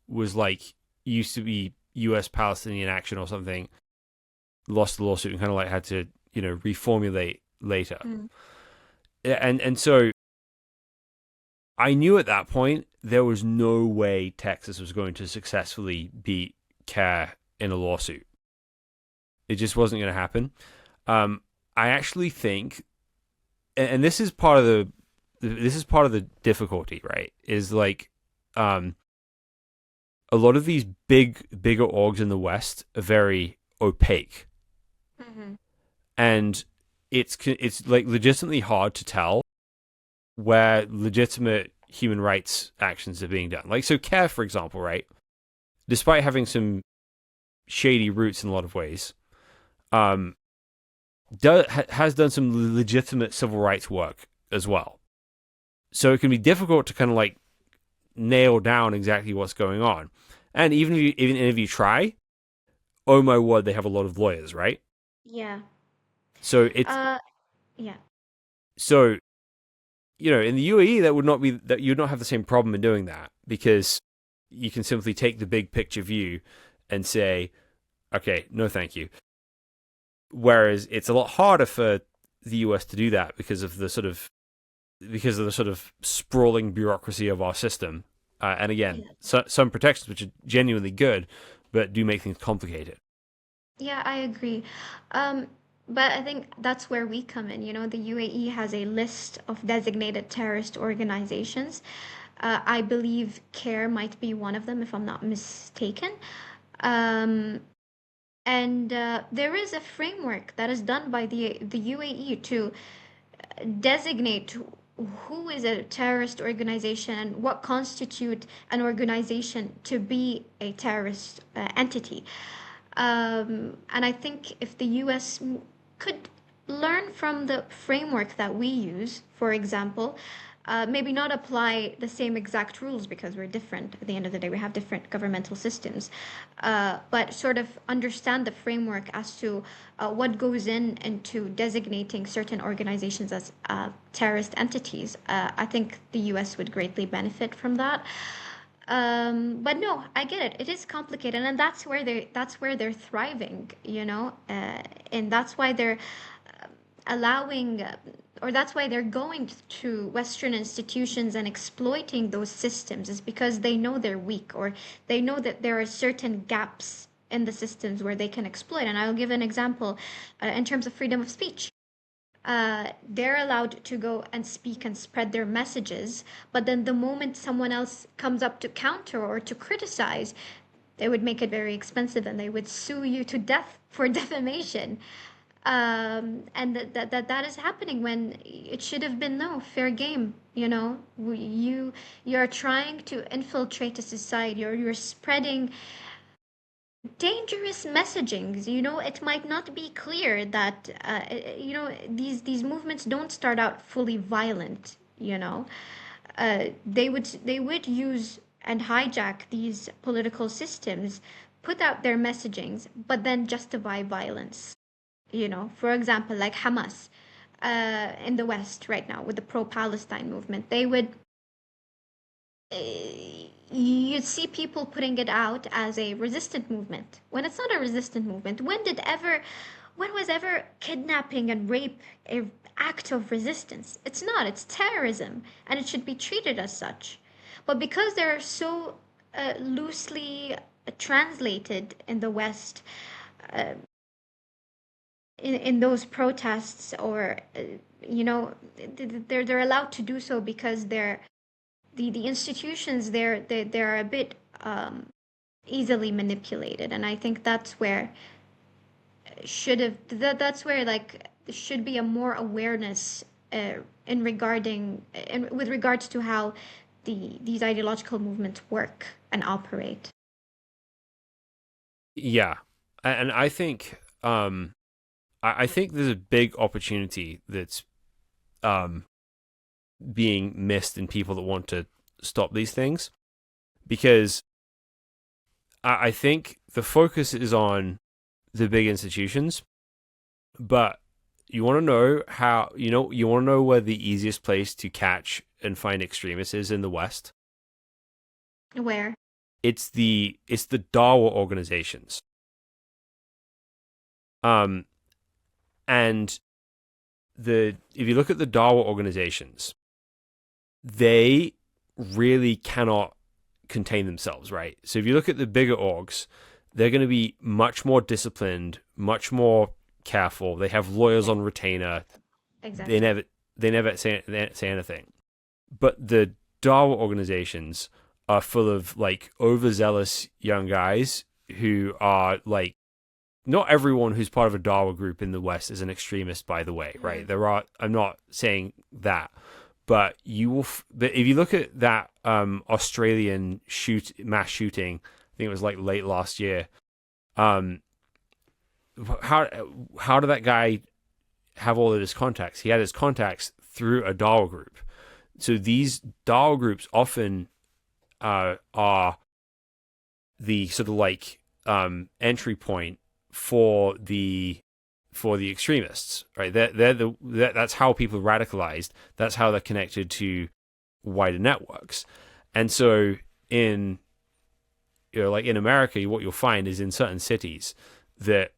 [SPEAKER 2] was used to be US Palestinian Action or something, lost the lawsuit and kind of had to, reformulate later. And so I knew at that point there was no way Texas was going to successfully beat CAIR in a lawsuit. It just wasn't going to happen. I actually think, and this is part of the difficulty, right? Is a lot of these bigger orgs in the West are very opaque, and it's legitimately hard to tell where legitimate human rights actions are being done. So CAIR, for example, right? Despite having some shady roots in a lot of ways, has done some legitimate civil rights work as well. So it can be difficult to kind of nail down exactly what's going on. And even if you try, oh my word, they have a lot of lawyers, right?
[SPEAKER 1] Yeah.
[SPEAKER 2] So it's
[SPEAKER 1] yeah.
[SPEAKER 2] So in the UAE that you'd not have the same problem in doing that, because you can simply take the big picture view and say, okay, no thank you. Whereas it's a lot harder for the US to do that because of the sort of sprawling bureaucracy of our system. And again, some protections which are genuinely good, but do make things complicated.
[SPEAKER 1] Yeah, I agree. But I think that's where we come in. The UAE has a list of designated terrorist organizations. I believe CAIR might be one of them, if I'm not mistaken. And there is a framework that is done by the UAE to designate who is a terrorist organization and what constitute an organization to be a terrorist entity. And I think if the US could learn from the framework that we use, for example, maybe not apply the same exact rules because we're different. At the end of the day, we have different governmental systems, but sort of understand the framework as to what goes into designating certain organizations as terrorist entities. I think the US would greatly benefit from that. But no, I get it. It is complicated, and that's where they're thriving, and that's why they're allowing, or that's why they're going to Western institutions and exploiting those systems, is because they know they're weak, or they know that there are certain gaps in the systems where they can exploit. And I'll give an example in terms of freedom of speech. They're allowed to go and speak and spread their messages, but then the moment someone else comes up to counter or to criticize, they would make it very expensive and they would sue you to death for defamation. And that is happening when it should have been fair game. You're trying to infiltrate a society, or you're spreading dangerous messagings. It might not be clear that these movements don't start out fully violent. They would use and hijack these political systems, put out their messagings, but then justify violence. For example, like Hamas in the West right now with the pro-Palestine movement, they would you'd see people putting it out as a resistant movement when it's not a resistant movement. When was ever kidnapping and rape an act of resistance? It's not. It's terrorism, and it should be treated as such. But because they're so loosely translated in the West, in those protests, or they're allowed to do so because they're the institutions they're a bit easily manipulated, and I think that's where like should be a more awareness with regards to how these ideological movements work and operate.
[SPEAKER 2] Yeah, and I think I think there's a big opportunity that's being missed in people that want to stop these things, because I think the focus is on the big institutions, but you want to know how, you want to know where the easiest place to catch and find extremists is in the West?
[SPEAKER 1] Where?
[SPEAKER 2] It's the Dawa organizations. And if you look at the Dawa organizations, they really cannot contain themselves, right? So if you look at the bigger orgs, they're going to be much more disciplined, much more careful. They have lawyers on retainer.
[SPEAKER 1] Exactly.
[SPEAKER 2] They never say anything. But the Dawa organizations are full of like overzealous young guys who are like, not everyone who's part of a Dawa group in the West is an extremist, by the way, right? I'm not saying that, but but if you look at that Australian mass shooting, I think it was like late last year. How did that guy have all of his contacts? He had his contacts through a Dawa group. So these Dawa groups often are the sort of like entry point for the extremists, right? That's how people are radicalized. That's how they're connected to wider networks. And so in America, what you'll find is in certain cities that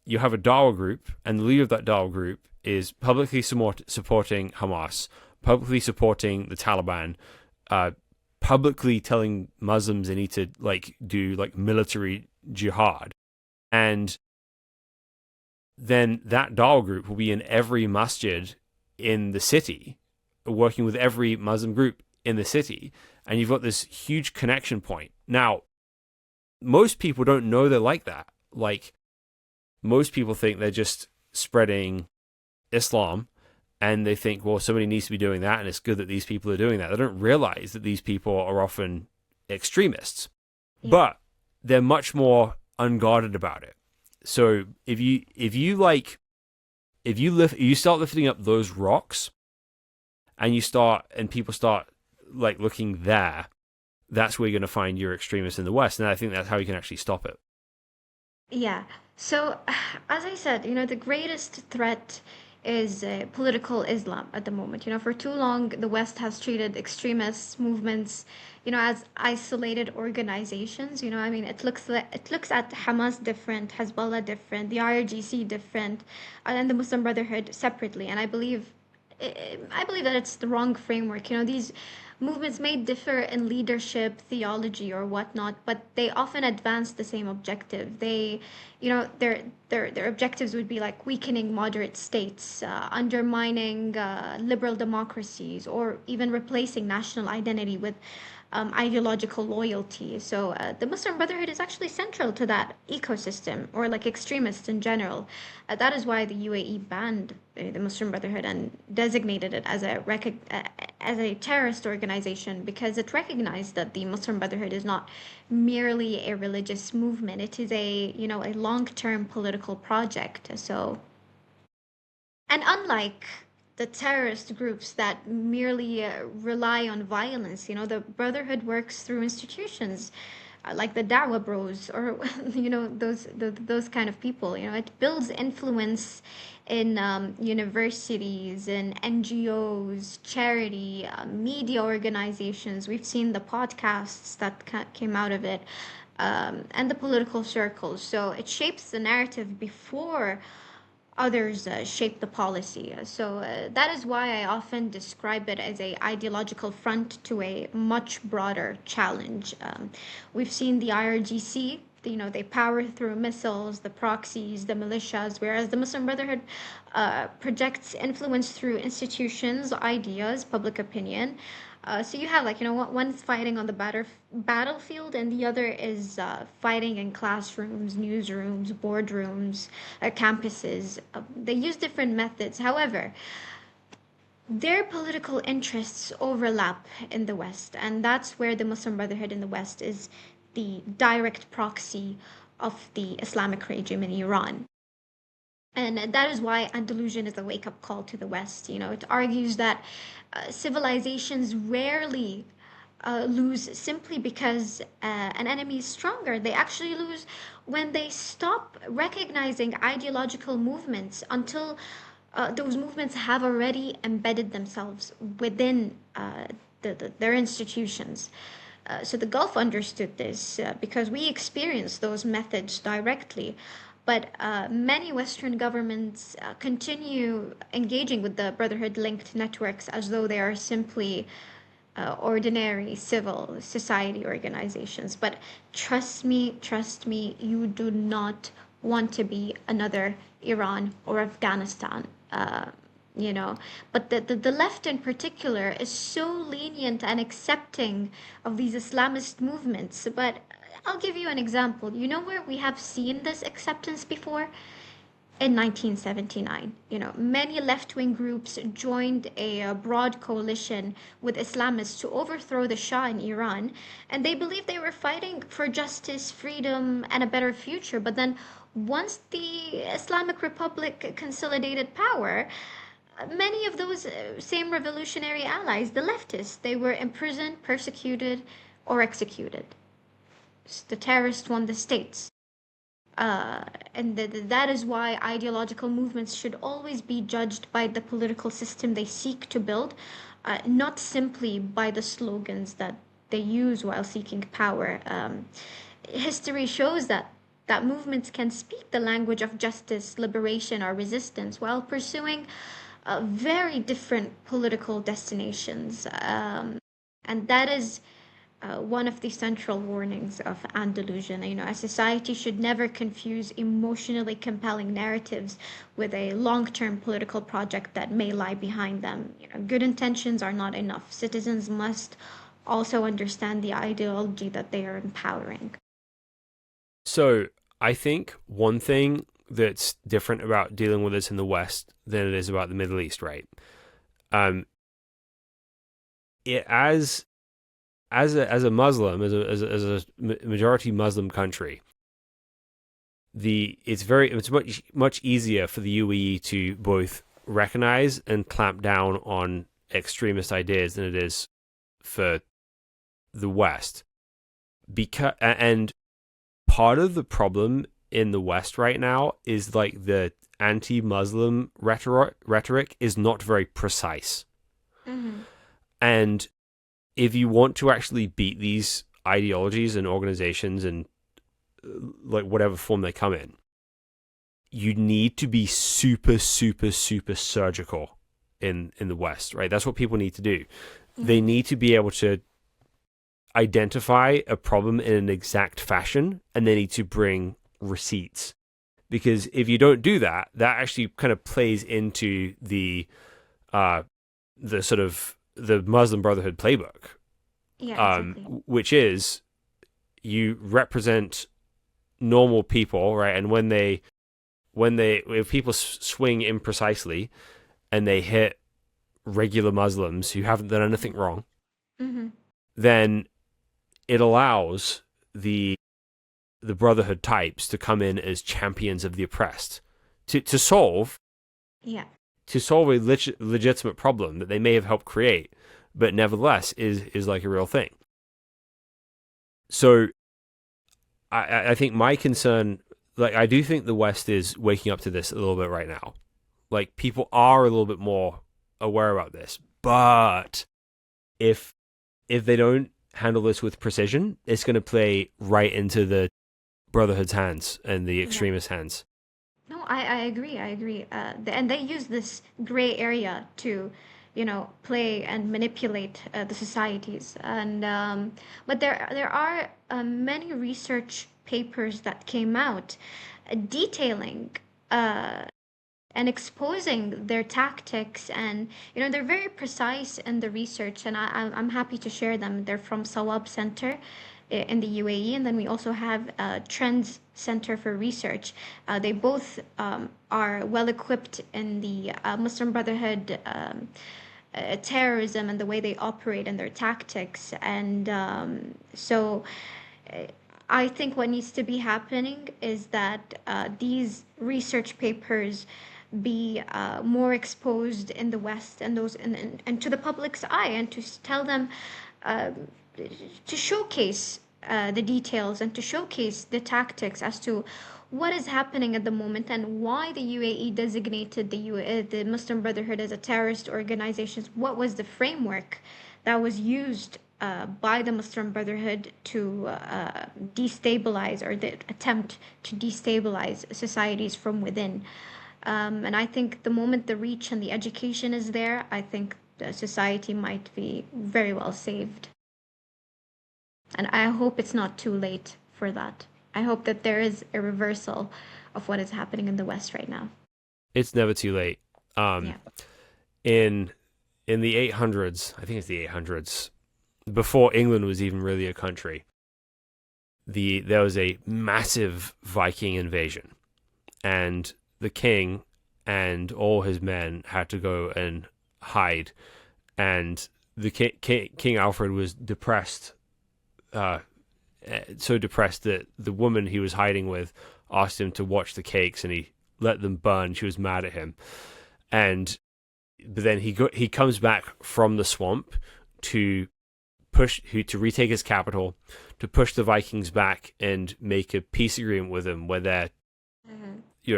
[SPEAKER 2] you have a Dawa group, and the leader of that Dawa group is publicly supporting Hamas, publicly supporting the Taliban, publicly telling Muslims they need to do military jihad. And then that Dawa group will be in every masjid in the city, working with every Muslim group in the city. And you've got this huge connection point. Now, most people don't know they're like that. Like, most people think they're just spreading Islam, and they think, well, somebody needs to be doing that, and it's good that these people are doing that. They don't realize that these people are often extremists, but they're much more unguarded about it. So if you start lifting up those rocks, and people start looking there, that's where you're going to find your extremists in the West, and I think that's how you can actually stop it.
[SPEAKER 1] Yeah. So, as I said, the greatest threat is political Islam at the moment. For too long, the West has treated extremist movements, as isolated organizations. It looks at Hamas different, Hezbollah different, the IRGC different, and the Muslim Brotherhood separately. And I believe that it's the wrong framework. These movements may differ in leadership, theology, or whatnot, but they often advance the same objective. Their objectives would be like weakening moderate states, undermining liberal democracies, or even replacing national identity with ideological loyalty. So the Muslim Brotherhood is actually central to that ecosystem, or extremists in general. That is why the UAE banned the Muslim Brotherhood and designated it as a terrorist organization, because it recognized that the Muslim Brotherhood is not merely a religious movement. It is a long-term political project. So, and unlike the terrorist groups that merely rely on violence. You know, the Brotherhood works through institutions like the Dawah Bros, or you know, those kind of people. You know, it builds influence in universities and NGOs, charity, media organizations. We've seen the podcasts that came out of it, and the political circles. So it shapes the narrative before others shape the policy. So that is why I often describe it as a ideological front to a much broader challenge. We've seen the IRGC, you know, they power through missiles, the proxies, the militias, whereas the Muslim Brotherhood projects influence through institutions, ideas, public opinion. So you have, like, you know, one's fighting on the battlefield, and the other is fighting in classrooms, newsrooms, boardrooms, campuses. They use different methods. However, their political interests overlap in the West, and that's where the Muslim Brotherhood in the West is the direct proxy of the Islamic regime in Iran. And that is why Andalusian is a wake-up call to the West. You know, it argues that civilizations rarely lose simply because an enemy is stronger. They actually lose when they stop recognizing ideological movements until those movements have already embedded themselves within their institutions. So the Gulf understood this because we experienced those methods directly. But many Western governments continue engaging with the Brotherhood-linked networks as though they are simply ordinary civil society organizations. But trust me, you do not want to be another Iran or Afghanistan. You know, but the left in particular is so lenient and accepting of these Islamist movements. But I'll give you an example. You know where we have seen this acceptance before? In 1979. You know, many left-wing groups joined a broad coalition with Islamists to overthrow the Shah in Iran, and they believed they were fighting for justice, freedom, and a better future. But then once the Islamic Republic consolidated power, many of those same revolutionary allies, the leftists, they were imprisoned, persecuted, or executed. The terrorists won the states. And that is why ideological movements should always be judged by the political system they seek to build, not simply by the slogans that they use while seeking power. History shows that movements can speak the language of justice, liberation, or resistance while pursuing very different political destinations. And that is one of the central warnings of Andalusian. You know, a society should never confuse emotionally compelling narratives with a long-term political project that may lie behind them. You know, good intentions are not enough. Citizens must also understand the ideology that they are empowering.
[SPEAKER 2] So I think one thing that's different about dealing with this in the West than it is about the Middle East, right? As a Muslim, as a majority Muslim country, it's much easier for the UAE to both recognize and clamp down on extremist ideas than it is for the West. And part of the problem in the West right now is like the anti-Muslim rhetoric is not very precise.
[SPEAKER 1] Mm-hmm.
[SPEAKER 2] And if you want to actually beat these ideologies and organizations and like whatever form they come in, you need to be super, super, super surgical in the West, right? That's what people need to do. Mm-hmm. They need to be able to identify a problem in an exact fashion, and they need to bring receipts. Because if you don't do that, that actually kind of plays into the sort of the Muslim Brotherhood playbook.
[SPEAKER 1] Yeah, exactly.
[SPEAKER 2] Which is you represent normal people, right? And if people swing imprecisely and they hit regular Muslims who haven't done anything wrong,
[SPEAKER 1] mm-hmm.
[SPEAKER 2] then it allows the Brotherhood types to come in as champions of the oppressed to solve to solve a legitimate problem that they may have helped create, but nevertheless is like a real thing. So I think my concern, like, I do think the West is waking up to this a little bit right now. Like, people are a little bit more aware about this, but if they don't handle this with precision, it's going to play right into the Brotherhood's hands and the extremist hands.
[SPEAKER 1] No, I agree. And they use this gray area to, play and manipulate the societies. And but there are many research papers that came out detailing and exposing their tactics, and they're very precise in the research, and I'm happy to share them. They're from Sawab Center in the UAE, and then we also have Trends Center for Research. They both are well equipped in the Muslim Brotherhood terrorism and the way they operate and their tactics. And so I think what needs to be happening is that these research papers be more exposed in the West and and to the public's eye, and to tell them to showcase the details and to showcase the tactics as to what is happening at the moment and why the UAE designated the Muslim Brotherhood as a terrorist organization. What was the framework that was used by the Muslim Brotherhood to destabilize, or the attempt to destabilize societies from within. And I think the moment the reach and the education is there, I think the society might be very well saved. And I hope it's not too late for that. I hope that there is a reversal of what is happening in the West right now.
[SPEAKER 2] It's never too late. In the 800s, I think it's the 800s, before England was even really a country, there was a massive Viking invasion, and the king and all his men had to go and hide, and the King Alfred was depressed, so depressed that the woman he was hiding with asked him to watch the cakes, and he let them burn. She was mad at him, but then he comes back from the swamp to retake his capital, to push the Vikings back and make a peace agreement with them where they're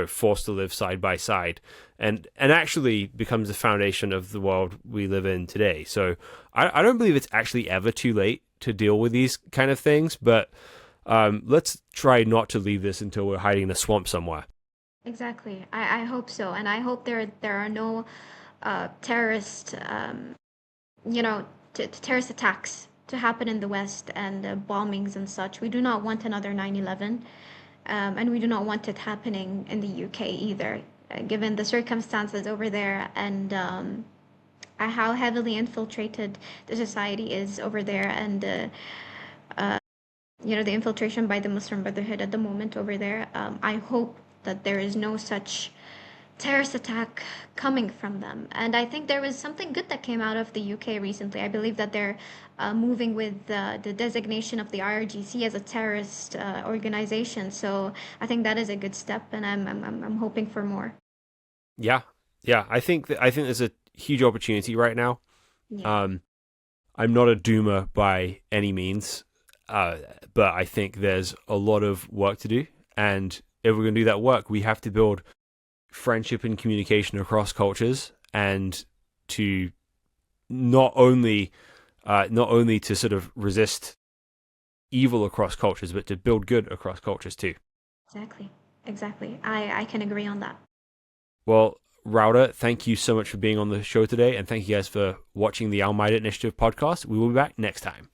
[SPEAKER 2] forced to live side by side, and actually becomes the foundation of the world we live in today. So I don't believe it's actually ever too late to deal with these kind of things, but let's try not to leave this until we're hiding in a swamp somewhere.
[SPEAKER 1] Exactly. I hope so, and I hope there are no terrorist terrorist attacks to happen in the West, and bombings and such. We do not want another 9/11, and we do not want it happening in the UK either, given the circumstances over there, and how heavily infiltrated the society is over there, and the infiltration by the Muslim Brotherhood at the moment over there. I hope that there is no such terrorist attack coming from them. And I think there was something good that came out of the UK recently. I believe that they're moving with the designation of the IRGC as a terrorist organization. So I think that is a good step, and I'm hoping for more.
[SPEAKER 2] Yeah. I think there's a huge opportunity right now. Yeah. I'm not a doomer by any means, but I think there's a lot of work to do, and if we're going to do that work, we have to build friendship and communication across cultures, and to not only to sort of resist evil across cultures, but to build good across cultures too.
[SPEAKER 1] Exactly. I can agree on that.
[SPEAKER 2] Well, Rauda, thank you so much for being on the show today, and thank you guys for watching the Al Maida Initiative podcast. We will be back next time.